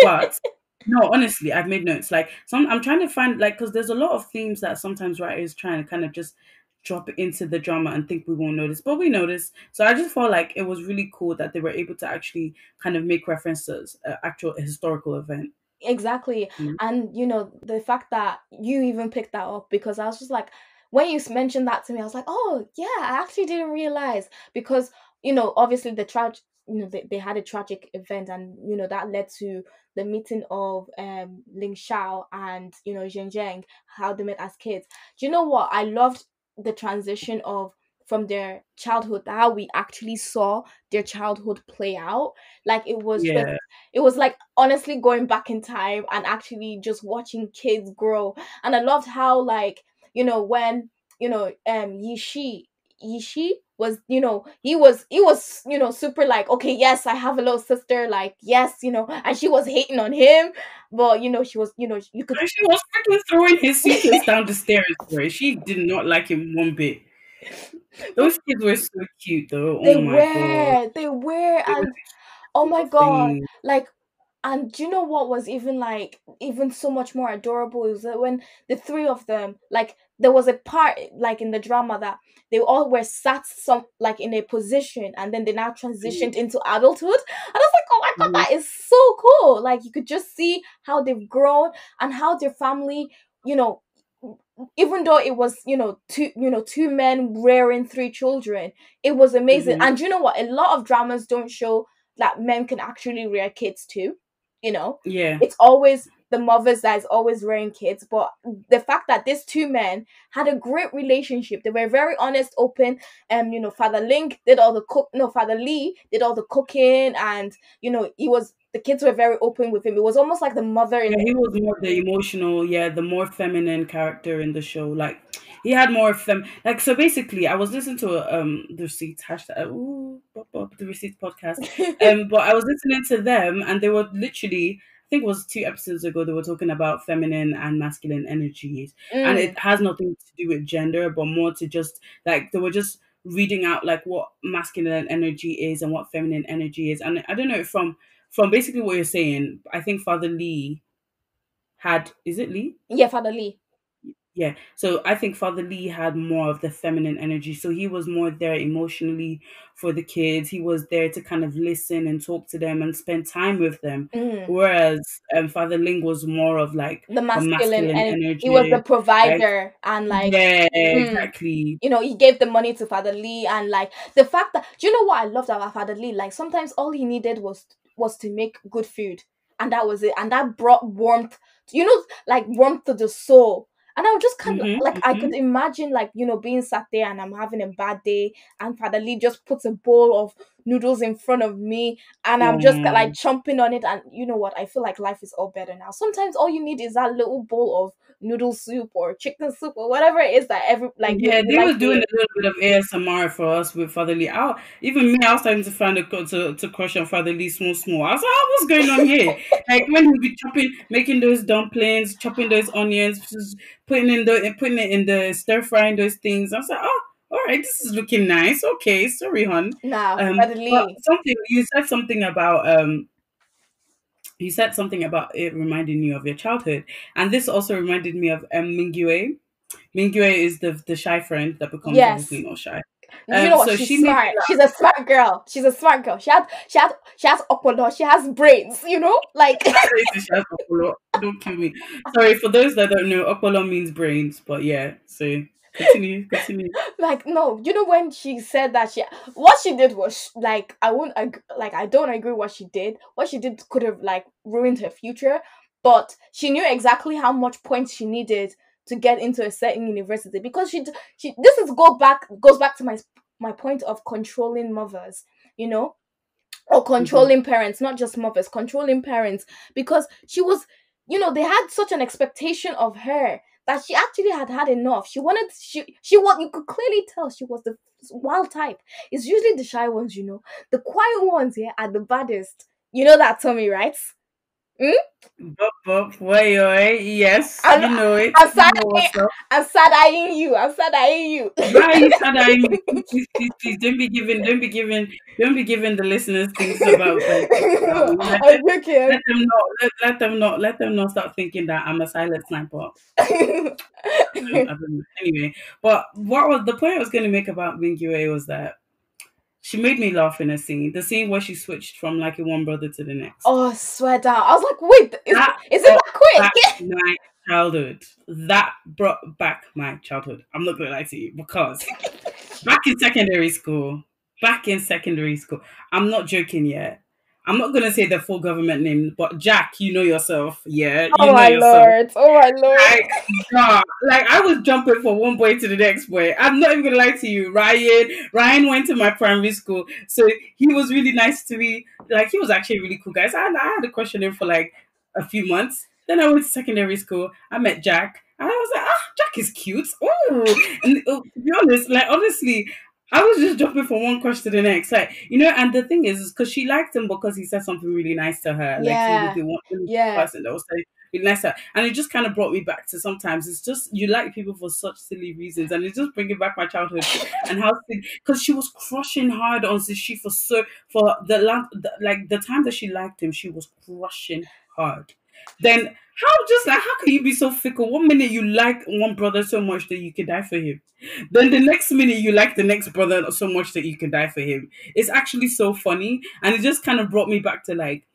but no, honestly, I've made notes. Like some, I'm trying to find like because there's a lot of themes that sometimes writers trying to kind of just drop into the drama and think we won't notice, but we notice. So I just felt like it was really cool that they were able to actually kind of make references, actual historical event. Exactly. Mm. And the fact that you even picked that up, because I was just like, when you mentioned that to me, I was like, oh yeah, I actually didn't realize, because obviously they had a tragic event, and that led to the meeting of Ling Shao and Zheng Zheng, how they met as kids. Do you know what? I loved the transition of from their childhood, how we actually saw their childhood play out. Like Yeah. it was like honestly going back in time and actually just watching kids grow. And I loved how, like, when Yishi was, he was super like, okay, yes, I have a little sister, like, yes, and she was hating on him, but she was, you could. And she was freaking throwing his suitcase down the stairs, bro. She did not like him one bit. Those kids were so cute, though. Oh my god, They were, they were and the oh my cutest god, thing. like, and do you know what was even like even so much more adorable is that when the three of them, like, there was a part like in the drama that they all were sat some like in a position, and then they now transitioned into adulthood. And I was like, oh my god, Mm-hmm. that is so cool. Like, you could just see how they've grown and how their family, you know even though it was two men rearing three children, it was amazing. Mm-hmm. And you know what, a lot of dramas don't show that men can actually rear kids too. you know Yeah. it's always the mothers that is always rearing kids, but the fact that these two men had a great relationship, they were very honest, open. Father Link did all the cook no Father Lee did all the cooking, and he was the kids were very open with him. It was almost like the mother in. Yeah, he was more the emotional, yeah, the more feminine character in the show. Like he had more like so basically I was listening to the receipts hashtag the receipts podcast. But I was listening to them and they were literally I think it was 2 episodes ago they were talking about feminine and masculine energies. And Mm, it has nothing to do with gender, but more to just like they were just reading out like what masculine energy is and what feminine energy is. And I don't know from basically what you're saying, I think Father Lee had is it Lee? yeah, Father Lee. Yeah. So I think Father Lee had more of the feminine energy. So he was more there emotionally for the kids. He was there to kind of listen and talk to them and spend time with them. Mm. Whereas Father Ling was more of like The the masculine, masculine and he was the energy. Like provider, and like, yeah, mm, exactly. he gave the money to Father Lee. And like, the fact that, do you know what I loved about Father Lee? Like, sometimes all he needed was to make good food, and that was it, and that brought warmth, like warmth to the soul. And I was just kind of Mm-hmm, like, I mm-hmm. could imagine, like, being sat there and I'm having a bad day, and Father Lee just puts a bowl of noodles in front of me, and I'm just like Um, chomping on it. And you know what, I feel like life is all better now. Sometimes all you need is that little bowl of noodle soup or chicken soup or whatever it is that every like yeah, you they like was to doing eat. a little bit of ASMR for us with Father Lee. Even me, I was starting to find to crush on Father Lee small, small. I was like, oh, what's going on here? Like when he would be chopping, making those dumplings, chopping those onions, just putting it in the stir frying those things. I was like, oh, all right, this is looking nice. Okay, sorry, hon. Nah, Father But Lee. something you said something about it reminding you of your childhood, and this also reminded me of Mingyue. Mingyue is the shy friend that becomes Yes. obviously not shy. You know what? So She's she made me smart. She's a smart girl. She's a smart girl. She has opolo. She has brains. Like. laugh. Sorry, so she has Opolo. Don't kill me. Sorry for those that don't know. Opolo means brains, but yeah. So continue. Like, no, when she said that, what she did was like, I won't like, I don't agree what she did. What she did could have like ruined her future, but she knew exactly how much points she needed to get into a certain university, because she this is goes back to my point of controlling mothers, you know or Hmm. controlling parents, not just mothers, controlling parents, because she was, they had such an expectation of her that she actually had had enough. She was, you could clearly tell she was the wild type. It's usually the shy ones, you know. The quiet ones here are the baddest. You know that, Tommy, right? Hmm? Bup, wait, wait, yes, I'm, you know it. I'm You sad. know what's up. I'm sad eyeing you. I'm sad eyeing you. Why are you side-eyeing me? Please, don't be giving the listeners things about like, I'm joking. let them not start thinking that I'm a silent sniper. I don't know. Anyway, but what was the point I was going to make about Mingyu was that she made me laugh in a scene. The scene where she switched from like a one brother to the next. Oh, swear down. I was like, wait, That is it brought that quick? back my childhood. That brought back my childhood. I'm not gonna lie to you because back in secondary school, I'm not joking yet. I'm not gonna say the full government name, but Jack, you know yourself. Yeah, Oh you know my yourself. lord. Oh my lord. Like, nah, like I was jumping from one boy to the next boy. I'm not even gonna lie to you. Ryan went to my primary school, so he was really nice to me. Like he was actually a really cool guy. So I had a crush on him for like a few months. Then I went to secondary school. I met Jack, and I was like, Jack is cute. Oh, and to be honest, like honestly, I was just jumping from one crush to the next. Like, and the thing is because she liked him because he said something really nice to her. Like, he was Yeah. the one Yeah. person that was saying really nice to her. And it just kind of brought me back to sometimes it's just you like people for such silly reasons. And it's just bringing back my childhood and how because she was crushing hard on Zishi for like the time that she liked him, she was crushing hard. Then how can you be so fickle? One minute you like one brother so much that you could die for him. Then the next minute you like the next brother so much that you can die for him. It's actually so funny. And it just kind of brought me back to like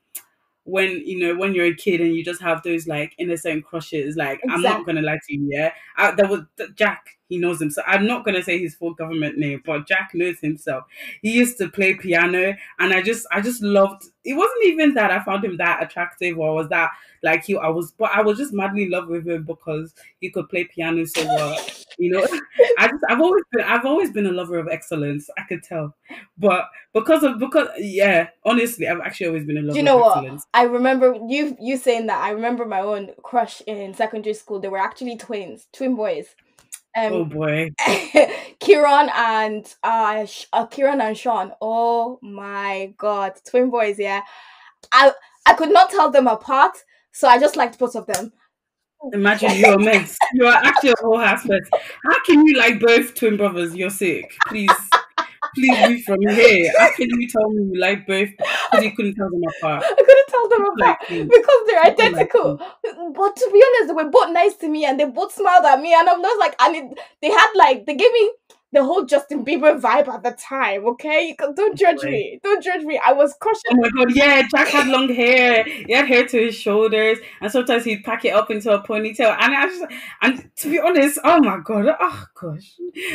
when you're a kid and you just have those like innocent crushes. Like I'm not Exactly. gonna lie to you, yeah. There was Jack. He knows him, so I'm not gonna say his full government name, but Jack knows himself. He used to play piano, and I just loved. It wasn't even that I found him that attractive, or was that like but I was just madly in love with him because he could play piano so well. You know, I've always been a lover of excellence. I could tell, but because yeah, honestly, I've actually always been a Do you lover of know what? excellence. I remember you saying that. I remember my own crush in secondary school. They were actually twins, twin boys. Oh Um, boy. Kieran and Sean. Oh my god, twin boys. Yeah, I I could not tell them apart, so I just liked both of them. Imagine you're a mess. You are actually a whole house mess. How can you like both twin brothers? You're sick. Please leave from here. How can you tell me you like both because you couldn't tell them apart? I couldn't tell them People apart like you. because they're People like identical. you. But to be honest, they were both nice to me and they both smiled at me. And I'm just like, they had like, they gave me the whole Justin Bieber vibe at the time, okay? Don't judge Boy. me. Don't judge me. I was Oh crushing. my god, yeah, Jack had long hair. He had hair to his shoulders, and sometimes he'd pack it up into a ponytail. And to be honest, oh my god, oh gosh.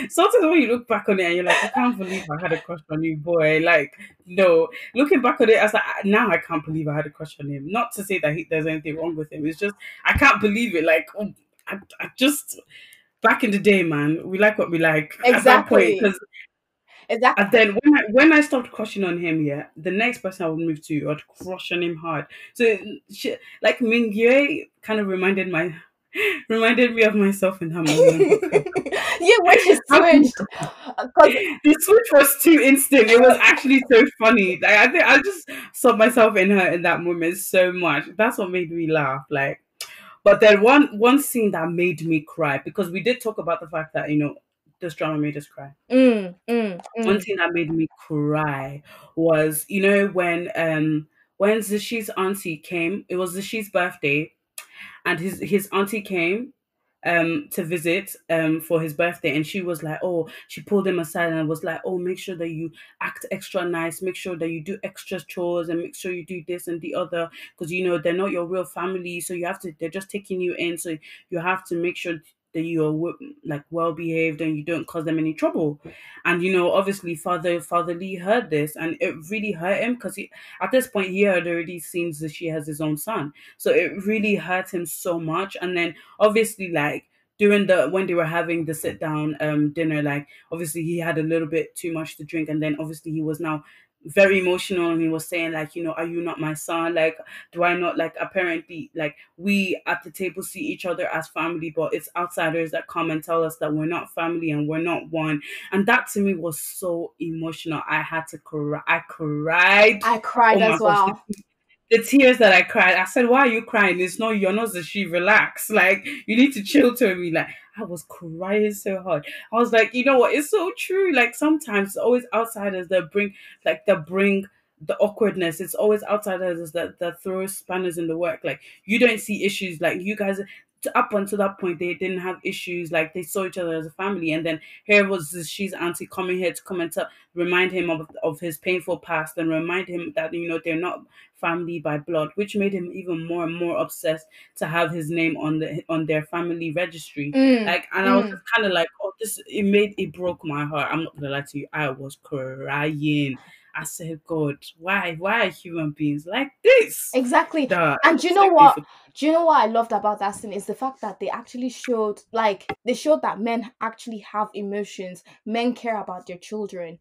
Sometimes when you look back on it and you're like, I can't believe I had a crush on you, boy. Like, no. Looking back on it, I was like, now I can't believe I had a crush on him. Not to say that there's anything wrong with him. It's just I can't believe it. Like, I just back in the day, man, we like what we like at that point Exactly. because Exactly. and then when I stopped crushing on him, yeah, the next person I would move to, I'd crush on him hard. So like Mingye kind of reminded me of myself in that moment because Yeah, when she how can switched. Because the switch was too instant. It was actually so funny. Like I think I just saw myself in her in that moment so much. That's what made me laugh. Like, but then one scene that made me cry because we did talk about the fact that this drama made us cry. mm, mm, One mm. thing that made me cry was, when Zishi's auntie came, it was Zishi's birthday, and his auntie came to visit for his birthday, and she was like, oh, she pulled him aside and was like, oh, make sure that you act extra nice, make sure that you do extra chores, and make sure you do this and the other, because they're not your real family, so they're just taking you in, so you have to make sure that you are like well behaved and you don't cause them any trouble. And obviously Father Lee heard this, and it really hurt him because at this point he had already seen that she has his own son, so it really hurt him so much. And then obviously, like, during the when they were having the sit down dinner, like, obviously he had a little bit too much to drink, and then obviously he was now very emotional, and he was saying like, are you not my son? Like, do I not, like, apparently, like, we at the table see each other as family, but it's outsiders that come and tell us that we're not family and we're not one. And that to me was so emotional. I had to cry. I cried. I Oh cried my as gosh, well. the tears that I cried. I said, "Why are you crying? It's not, you're not the she. Relax. Like, you need to chill to me." Like, I was crying so hard. I was like, you know what? It's so true. Like, sometimes it's always outsiders that bring the awkwardness. It's always outsiders that throw spanners in the work. Like, you don't see issues. Like, you guys, up until that point, they didn't have issues. Like, they saw each other as a family, and then here was this she's auntie coming here to come and remind him of his painful past, and remind him that, they're not family by blood, which made him even more and more obsessed to have his name on their family registry. Mm, Like, and I was mm. just kind of like, oh, it broke my heart. I'm not gonna lie to you, I was crying. I said, God, why are human beings like this? Exactly. Duh, it And was you so know what? painful. Do you know what I loved about that scene is the fact that they actually showed, like, they showed that men actually have emotions. Men care about their children.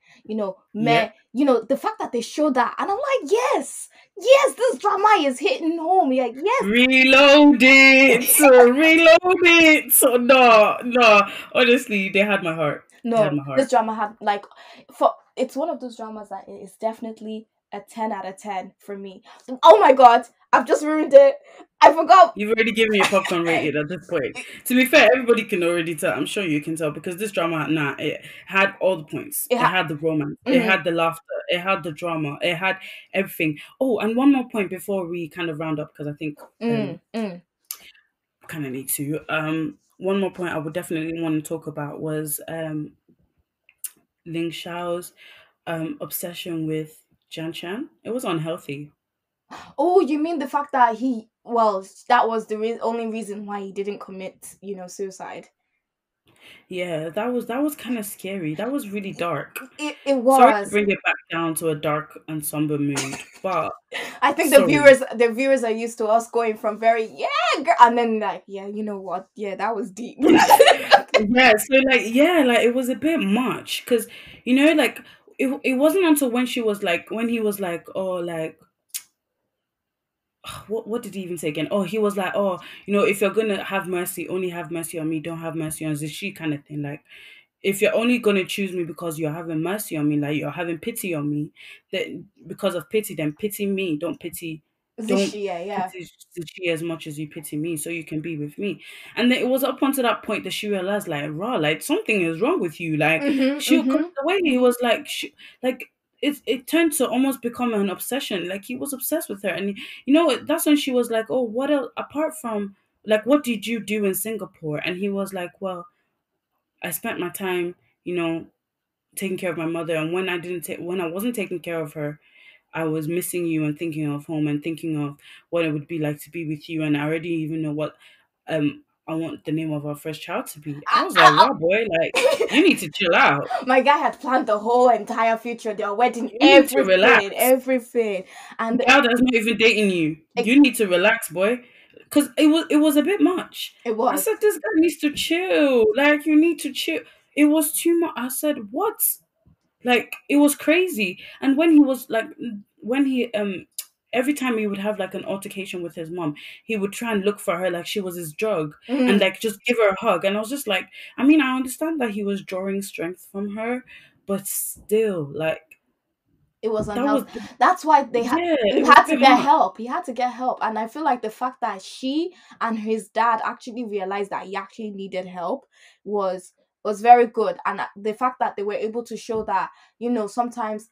Yep. The fact that they showed that, and I'm like, yes, yes, this drama is hitting home. Yeah, yes. Reload it, reload it. So no, no. Honestly, they had my heart. They had No, my heart. this drama had, like, for it's one of those dramas that is definitely a 10 out of 10 for me. Oh my god, I've just ruined it. I forgot. You've already given me a popcorn rating at this point. To be fair, everybody can already tell. I'm sure you can tell, because this drama, nah, it had all the points. It It ha- had the romance. It mhm, had the laughter. It had the drama. It had everything. Oh, and one more point before we kind of round up, because I think mm. kind of need to. One more point I would definitely want to talk about was Ling Shao's obsession with Jan Chan. It was unhealthy. Oh, you mean the fact that that was the only reason why he didn't commit, suicide. Yeah, that was kind of scary. That was really dark. It Sorry to was. bring it back down to a dark and somber mood, but I think the sorry. viewers are used to us going from very, yeah, girl, and then like, yeah, you know what? Yeah, that was deep. Yeah, so like, yeah, like, it was a bit much, because, like, it wasn't until when he was like, oh, like, what did he even say again? Oh, he was like, oh, if you're gonna have mercy, only have mercy on me, don't have mercy on Zishi, kind of thing. Like, if you're only gonna choose me because you're having mercy on me, like, you're having pity on me, that because of pity, then pity me. Don't Zishi, yeah. pity she as much as you pity me, so you can be with me. And then it was up until that point that she realized, like, raw, like, something is wrong with you. Like, Mhm, cause mhm. the way he was like, like, it turned to almost become an obsession. Like, he was obsessed with her, and that's when she was like, oh, what else apart from, like, what did you do in Singapore? And he was like, well, I spent my time, you know, taking care of my mother, and when I wasn't taking care of her, I was missing you and thinking of home and thinking of what it would be like to be with you, and I already even know what I want the name of our first child to be. I was like, wow, boy, like, you need to chill out. My guy had planned the whole entire future, their wedding, You need to everything, relax. everything, and Gal that's not even dating you. it, You need to relax, boy. Cause it was a bit much. it I was. said, this guy needs to chill. Like, you need to chill. It was too much. I said, what? Like, it was crazy. And when he was like, when he every time he would have like an altercation with his mom, he would try and look for her like she was his drug, and Mm, like just give her a hug. And I was just like, I mean, I understand that he was drawing strength from her, but still, like, it was that was unhealthy. That's why yeah, he it was a had to bit get much. help. He had to get help, and I feel like the fact that she and his dad actually realized that he actually needed help was was very good, and the fact that they were able to show that, sometimes,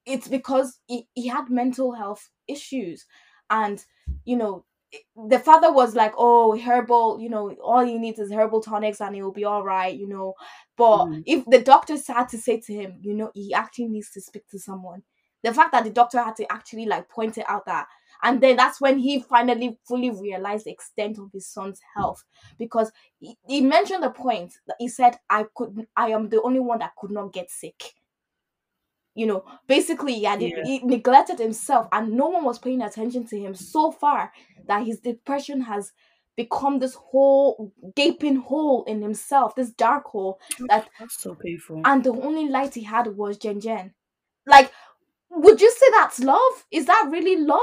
it's because he had mental health issues, and you know the father was like, oh, herbal, all he needs is herbal tonics and he'll be all right, but Mhm. if the doctors had to say to him, he actually needs to speak to someone. The fact that the doctor had to actually like point it out, that, and then that's when he finally fully realized the extent of his son's health, because he mentioned a point that he said, I am the only one that could not get sick. Basically Yeah. he neglected himself, and no one was paying attention to him so far that his depression has become this whole gaping hole in himself, this dark hole that, That's so painful. and the only light he had was Jen Jen. Like, would you say that's love? Is that really love?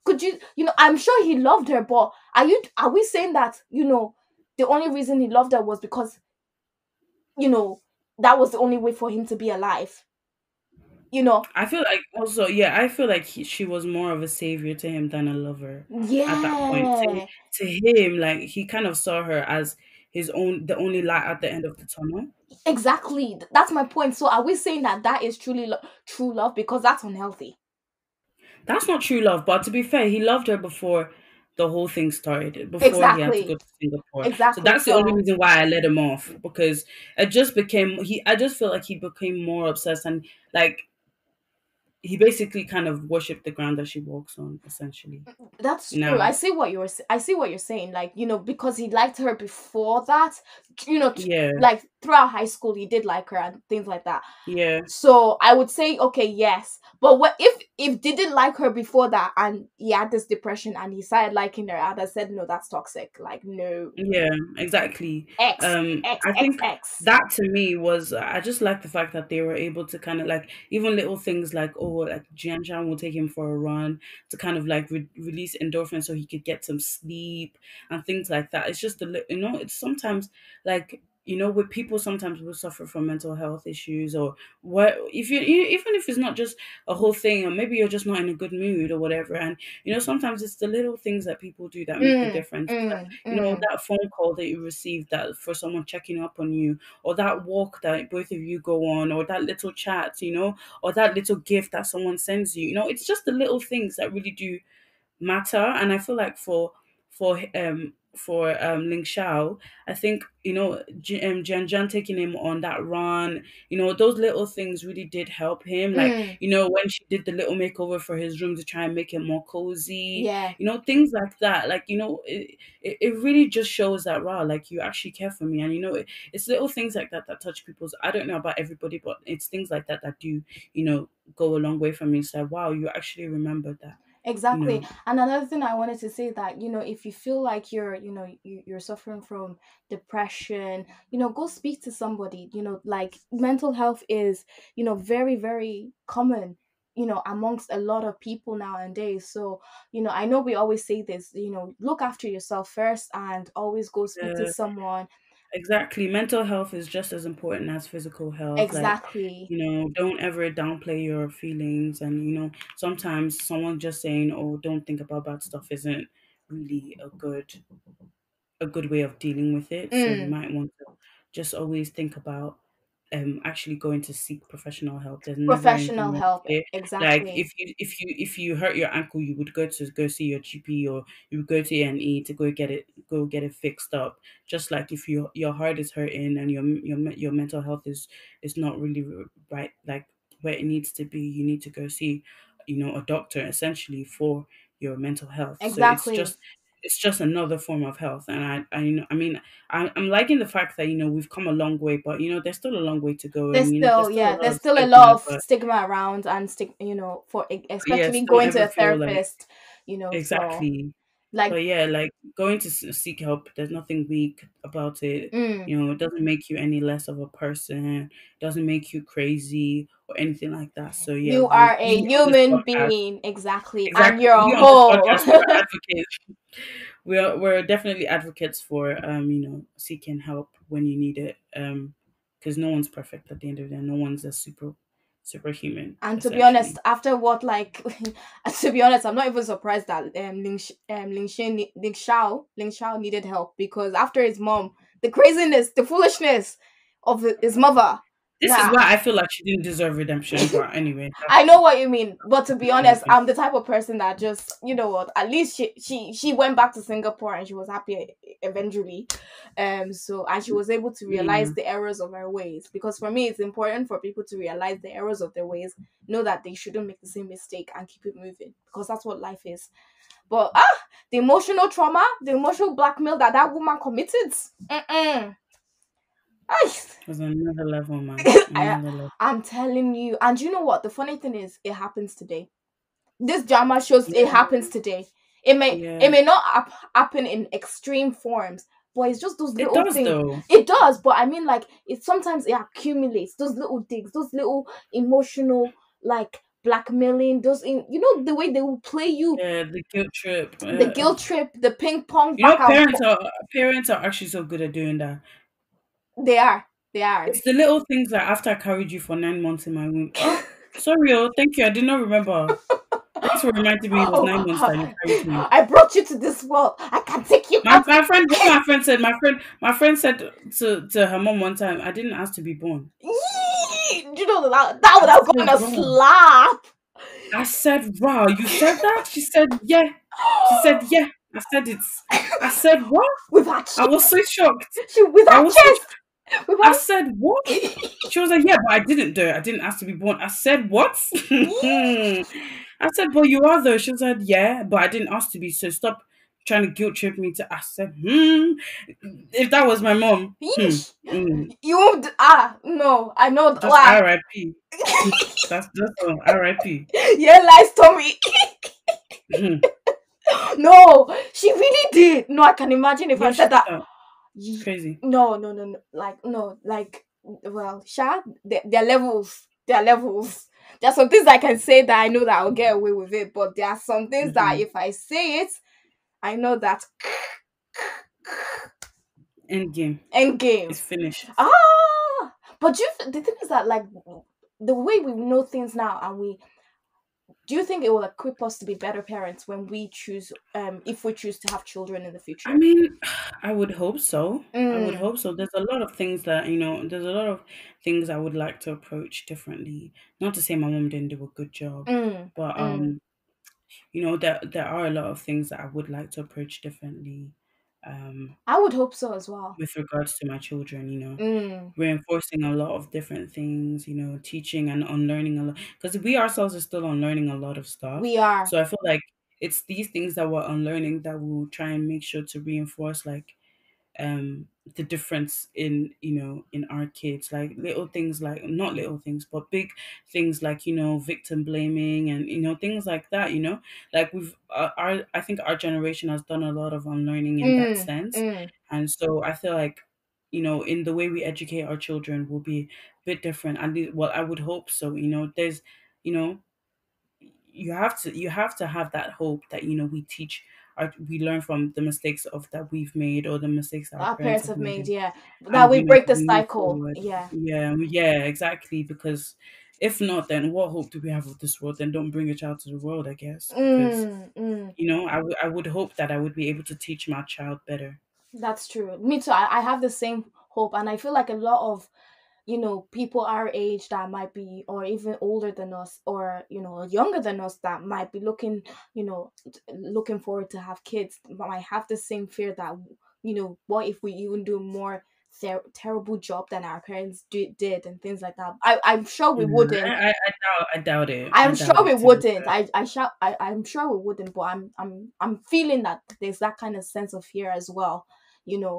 Could you, I'm sure he loved her, but are we saying that, the only reason he loved her was because, you know, that was the only way for him to be alive? You know, I feel like also, yeah, I feel like she was more of a savior to him than a lover at that point. yeah, To him, like he kind of saw her as the only light at the end of the tunnel. exactly. That's my point. So are we saying that that is truly true love? Because that's unhealthy. That's not true love, but to be fair, he loved her before the whole thing started, before he had to go Exactly. to Singapore. So Exactly. that's the only So reason why I let him off, because it just became he I just feel like he became more obsessed, and like he basically kind of worshipped the ground that she walks on, essentially. that's true. Now, I see what you're saying. Like, because he liked her before that, yeah, like throughout high school he did like her and things like that. yeah, So I would say, okay, yes. But what if didn't like her before that and he had this depression and he started liking her and I said no, that's toxic. Like, no. yeah, exactly. X X I X think X. that to me was I just like the fact that they were able to kind of like even little things like, oh, like Jian Chan will take him for a run to kind of like release endorphins so he could get some sleep and things like that. It's just it's sometimes like, with people sometimes will suffer from mental health issues, or what if even if it's not just a whole thing, or maybe you're just not in a good mood or whatever, and sometimes it's the little things that people do that make the Mm, difference. mm, mm. That phone call that you received, that for someone checking up on you, or that walk that both of you go on, or that little chat, or that little gift that someone sends you. It's just the little things that really do matter. And I feel like for Ling Shao, I think Jian Jian taking him on that run, those little things really did help him. Like, Mm. when she did the little makeover for his room to try and make it more cozy, Yeah, things like that. Like, it really just shows that, wow, like you actually care for me. And it's little things like that that touch people's. I don't know about everybody, but it's things like that that do, go a long way for me. It's like, wow, you actually remember that. you exactly. know And another thing I wanted to say that, if you feel like you're suffering from depression, go speak to somebody. Like mental health is, very, very common, amongst a lot of people nowadays. So, I know we always say this, look after yourself first and always go speak to uh, someone. exactly, mental health is just as important as physical health. Like, Exactly. don't ever downplay your feelings. And sometimes someone just saying, oh, don't think about bad stuff isn't really a good way of dealing with it. So you Mm, might want to just always think about actually going to seek professional help. There's never anything professional wrong help. with it. Like, Exactly. if you hurt your ankle, you would go see your GP, or you would go to A&E to go get it fixed up. Just like if your heart is hurting and your mental health is not really right, like where it needs to be, you need to go see a doctor, essentially, for your mental health. So Exactly. it's just another form of health. And I mean, I'm liking the fact that we've come a long way, but there's still a long way to go, There's and still, there's still a yeah, lot there's of still a lot stigma. of But stigma around and for yes, especially don't going to ever a feel like therapist. So exactly. like, But yeah, like going to seek help, there's nothing weak about it. mm, It doesn't make you any less of a person, doesn't make you crazy or anything like that. So yeah, you are a we on this human podcast, being, exactly, and exactly, you're a we on this whole. podcast, we are advocates. We're definitely advocates for seeking help when you need it, because no one's perfect at the end of the day. No one's a superhuman, And to be honest, essentially. after what, like, to be honest, I'm not even surprised that Ling Shao needed help, because after his mom, the craziness, the foolishness of his mother, This is nah. why I feel like she didn't deserve redemption. But anyway, I know what you mean, but to be honest, anyway, I'm the type of person that just, what, at least she went back to Singapore and she was happy eventually. So, and she was able to yeah. realize the errors of her ways, because for me it's important for people to realize the errors of their ways, know that they shouldn't make the same mistake and keep it moving, because that's what life is. But the emotional trauma, the emotional blackmail that woman committed. Mm-mm. Ay, It was another level, man. I, Another level. I'm telling you. And you know what? The funny thing is, it happens today. This drama shows it Yeah, happens today. It yeah. may not happen in extreme forms, but it's just those It little does things. though. It does, but I mean, like, it sometimes it accumulates, those little digs, those little emotional, like, blackmailing, those in, the way they will play you, Yeah, the guilt trip. the guilt trip, the ping pong You back know, and forth. parents are actually so good at doing that. They are. They are. It's the little things like after I carried you for 9 months in my womb. Oh, sorry, oh, thank you. I did not remember. Thanks for reminding me it was 9 months that you carried me. I brought you to this world. I can take you My out. my friend, what my friend said, my friend said to her mom one time, I didn't ask to be born. Yee! You know that I would have said, gotten a wow. slap. I said, wow, you said that? She said, yeah. She said, yeah. I said it's. I said, what? With her I chest. was so shocked. With I her was so chest. With I her. said, what? She was like, yeah, but I didn't do it. I didn't ask to be born. I said, what? I said, but you are though. She was like, yeah, but I didn't ask to be. So stop trying to guilt trip me to. I said, if that was my mom, Yeesh. mm, You won't. No. I know. just Wow. R.I.P. That's all. R.I.P. Yeah, lies, Tommy. No, she really did. No, I can imagine if I Yeah, she said did that. that. It's crazy. No, no, no, no. Like, no, like, well, Sha, there are levels. There are levels. There are some things I can say that I know that I'll get away with it, but there are some things that Hmm. if I say it, I know that End game. end game. It's finished. Ah, but the thing is that, like, the way we know things now, and we do you think it will equip us to be better parents when we choose, if we choose to have children in the I future? mean, I would hope so. I would Mm, hope so. There's a lot of things that, there's a lot of things I would like to approach differently. Not to say my mom didn't do a good job, mm, but mm. there are a lot of things that I would like to approach differently, um, I would hope so as well. with regards to my children, Mm, reinforcing a lot of different things, teaching and unlearning a lot because we ourselves are still unlearning a lot of stuff. we are. So I feel like it's these things that we're unlearning that we'll try and make sure to reinforce like the difference in our kids, like little things, like not little things but big things, like victim blaming and things like that, like we've our I think our generation has done a lot of unlearning in that Mm, sense. mm. And so I feel like in the way we educate our children will be a bit different. And well, I would hope so. There's you know you have to have that hope that we learn from the mistakes of that we've made, or the mistakes that our Our parents parents have have made, made, and yeah. That we break the we move cycle. forward. Yeah. Yeah, yeah, exactly. Because if not, then what hope do we have of this world? Then don't bring a child to the world, I guess. Because Mm, mm. I would hope that I would be able to teach my child better. That's true. Me too. I have the same hope, and I feel like a lot of people our age that might be, or even older than us, or younger than us, that might be looking forward to have kids, but might have the same fear that what if we even do more terrible job than our parents did, and things like that. I'm sure we Yeah, wouldn't. I doubt it. I I'm doubt sure we it, to be wouldn't. fair. I'm sure we wouldn't, but I'm feeling that there's that kind of sense of fear as well.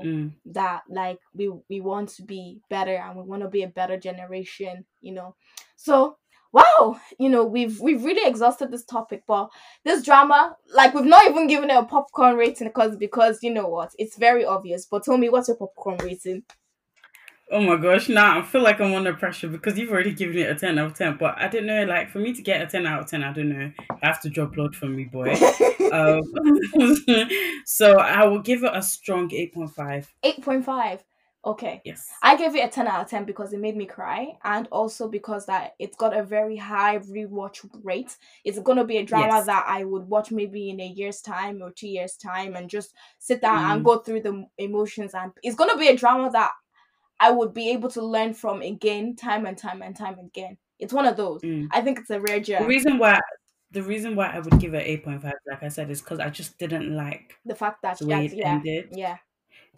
Mm. That, like, we want to be better, and we want to be a better generation. So wow, we've really exhausted this topic, but this drama, like, we've not even given it a popcorn rating, because you know what, it's very obvious. But tell me, what's your popcorn rating? Oh my gosh, now I feel like I'm under pressure because you've already given it a 10 out of 10. But I don't know, like for me to get a 10 out of 10, I don't know. You have to drop blood from me, boy. Um, so I will give it a strong 8.5. 8.5. Okay. Yes. I gave it a 10 out of 10 because it made me cry, and also because that it's got a very high rewatch rate. It's going to be a drama Yes. that I would watch maybe in a year's time or 2 years' time, and just sit down and Mm, go through the emotions. And it's going to be a drama that I would be able to learn from again, time and time and time again. It's one of those. mm. I think it's a rare The gem. reason why the reason why I would give it 8.5, like I said, is because I just didn't like The fact that the she way had, it yeah, ended. yeah.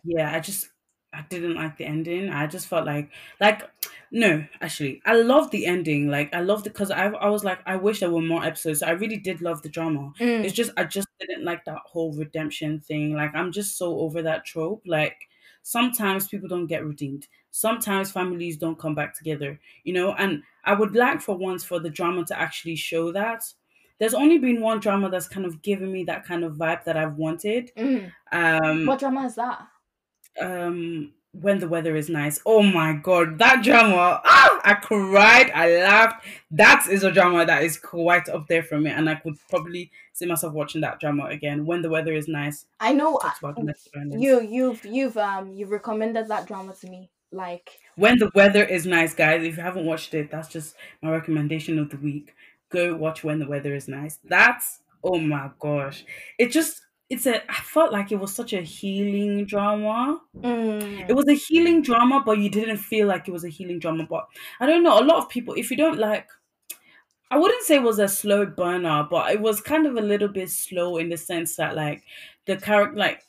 Yeah, I didn't like the ending. I just felt like no, actually, I loved the ending. Like I loved it because I was like, I wish there were more episodes. I really did love the drama. It's Mm, just I just didn't like that whole redemption thing. Like I'm just so over that trope. Like sometimes people don't get redeemed. Sometimes families don't come back together. And I would like for once for the drama to actually show that. There's only been one drama that's kind of given me that kind of vibe that I've wanted. mm. Um What drama is that? um When the Weather is Nice. Oh my god, that drama. Ah, I cried, I laughed. That is a drama that is quite up there for me, and I could probably see myself watching that drama again. When the Weather is Nice I know talks about domestic violence. you've recommended that drama to me. Like, When the Weather is Nice, guys. If you haven't watched it, that's just my recommendation of the week. Go watch When the Weather is Nice. That's, oh my gosh. I felt like it was such a healing drama. It mm, was a healing drama, but you didn't feel like it was a healing drama. But I don't know. A lot of people, if you don't like, I wouldn't say it was a slow burner, but it was kind of a little bit slow in the sense that like the character, like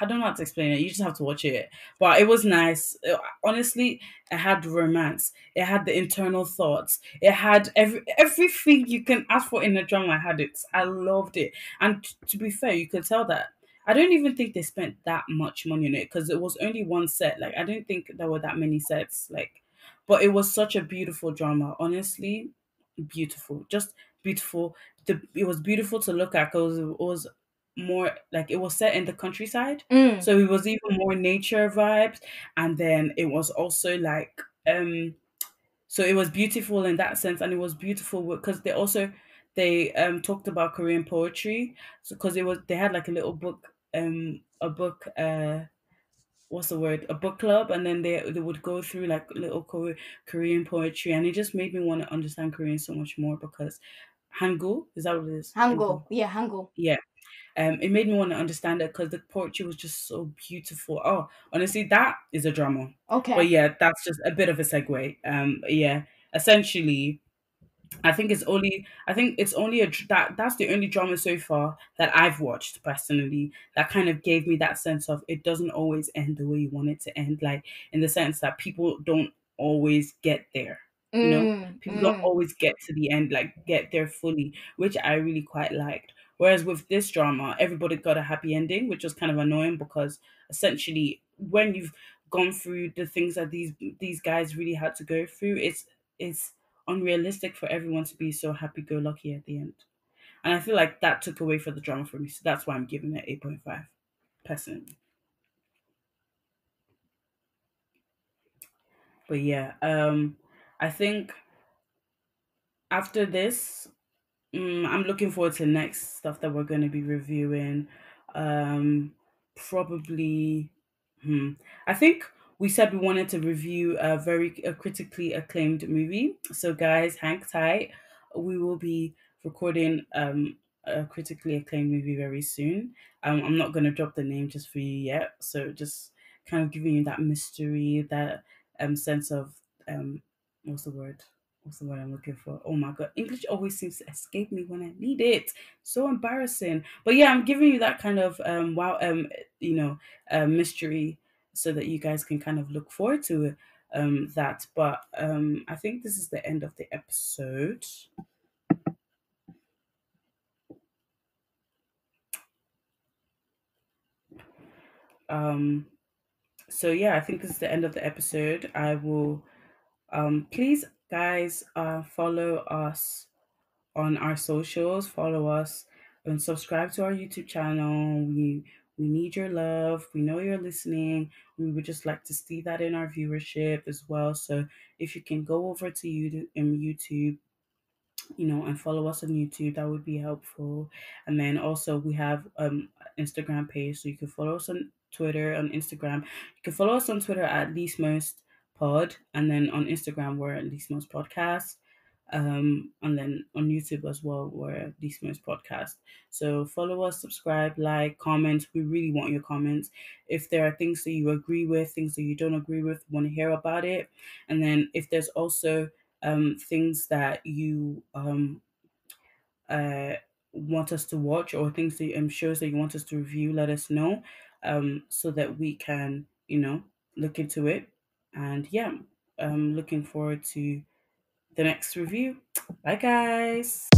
I don't know how to explain it. You just have to watch it. But it was nice. Honestly, it had romance. It had the internal thoughts. It had everything you can ask for in a drama. I had it. I loved it. And to be fair, you could tell that. I don't even think they spent that much money on it because it was only one set. Like I don't think there were that many sets. Like, but it was such a beautiful drama. Honestly, beautiful, just beautiful. It was beautiful to look at because it was more like it was set in the countryside, mm, so it was even more nature vibes. And then it was also like so it was beautiful in that sense, and it was beautiful because they talked about Korean poetry. So because it was they had like a little book, a book, what's the word, a book club, and then they would go through like little Korean poetry, and it just made me want to understand Korean so much more because Hangul, is that what it is? Hangul. Hango. Yeah, Hango. Yeah. It made me want to understand it because the poetry was just so beautiful. Oh, honestly, that is a drama. But Okay. yeah, that's just a bit of a segue. Yeah, essentially, I think it's only that's the only drama so far that I've watched personally that kind of gave me that sense of it doesn't always end the way you want it to end, like in the sense that people don't always get there. You know, Mm, people don't mm, always get to the end, like get there fully, which I really quite liked. Whereas with this drama, everybody got a happy ending, which was kind of annoying because essentially when you've gone through the things that these guys really had to go through, it's unrealistic for everyone to be so happy go lucky at the end. And I feel like that took away from the drama for me. So that's why I'm giving it 8.5 personally. But yeah, I think after this, I'm looking forward to next stuff that we're going to be reviewing. Probably, hmm, I think we said we wanted to review a critically acclaimed movie. So, guys, hang tight. We will be recording a critically acclaimed movie very soon. I'm not going to drop the name just for you yet. So, just kind of giving you that mystery, that sense of what's the word? What's the word I'm looking for? Oh my god, English always seems to escape me when I need it. So embarrassing. But yeah, I'm giving you that kind of you know mystery so that you guys can kind of look forward to that. But I think this is the end of the episode. Um, so yeah, I think this is the end of the episode. I will please guys follow us on our socials, follow us and subscribe to our YouTube channel. We need your love. We know you're listening. We would just like to see that in our viewership as well. So if you can go over to YouTube, and follow us on YouTube. That would be helpful. And then also we have Instagram page, so you can follow us on Twitter, on Instagram. You can follow us on Twitter at least most pod, and then on Instagram we're at least most podcast. And then on YouTube as well, we're at least most podcast. So follow us, subscribe, like, comment. We really want your comments. If there are things that you agree with, things that you don't agree with, want to hear about it. And then if there's also things that you uh, want us to watch or things that shows that you want us to review, let us know so that we can look into it. And yeah, looking forward to the next review. Bye guys.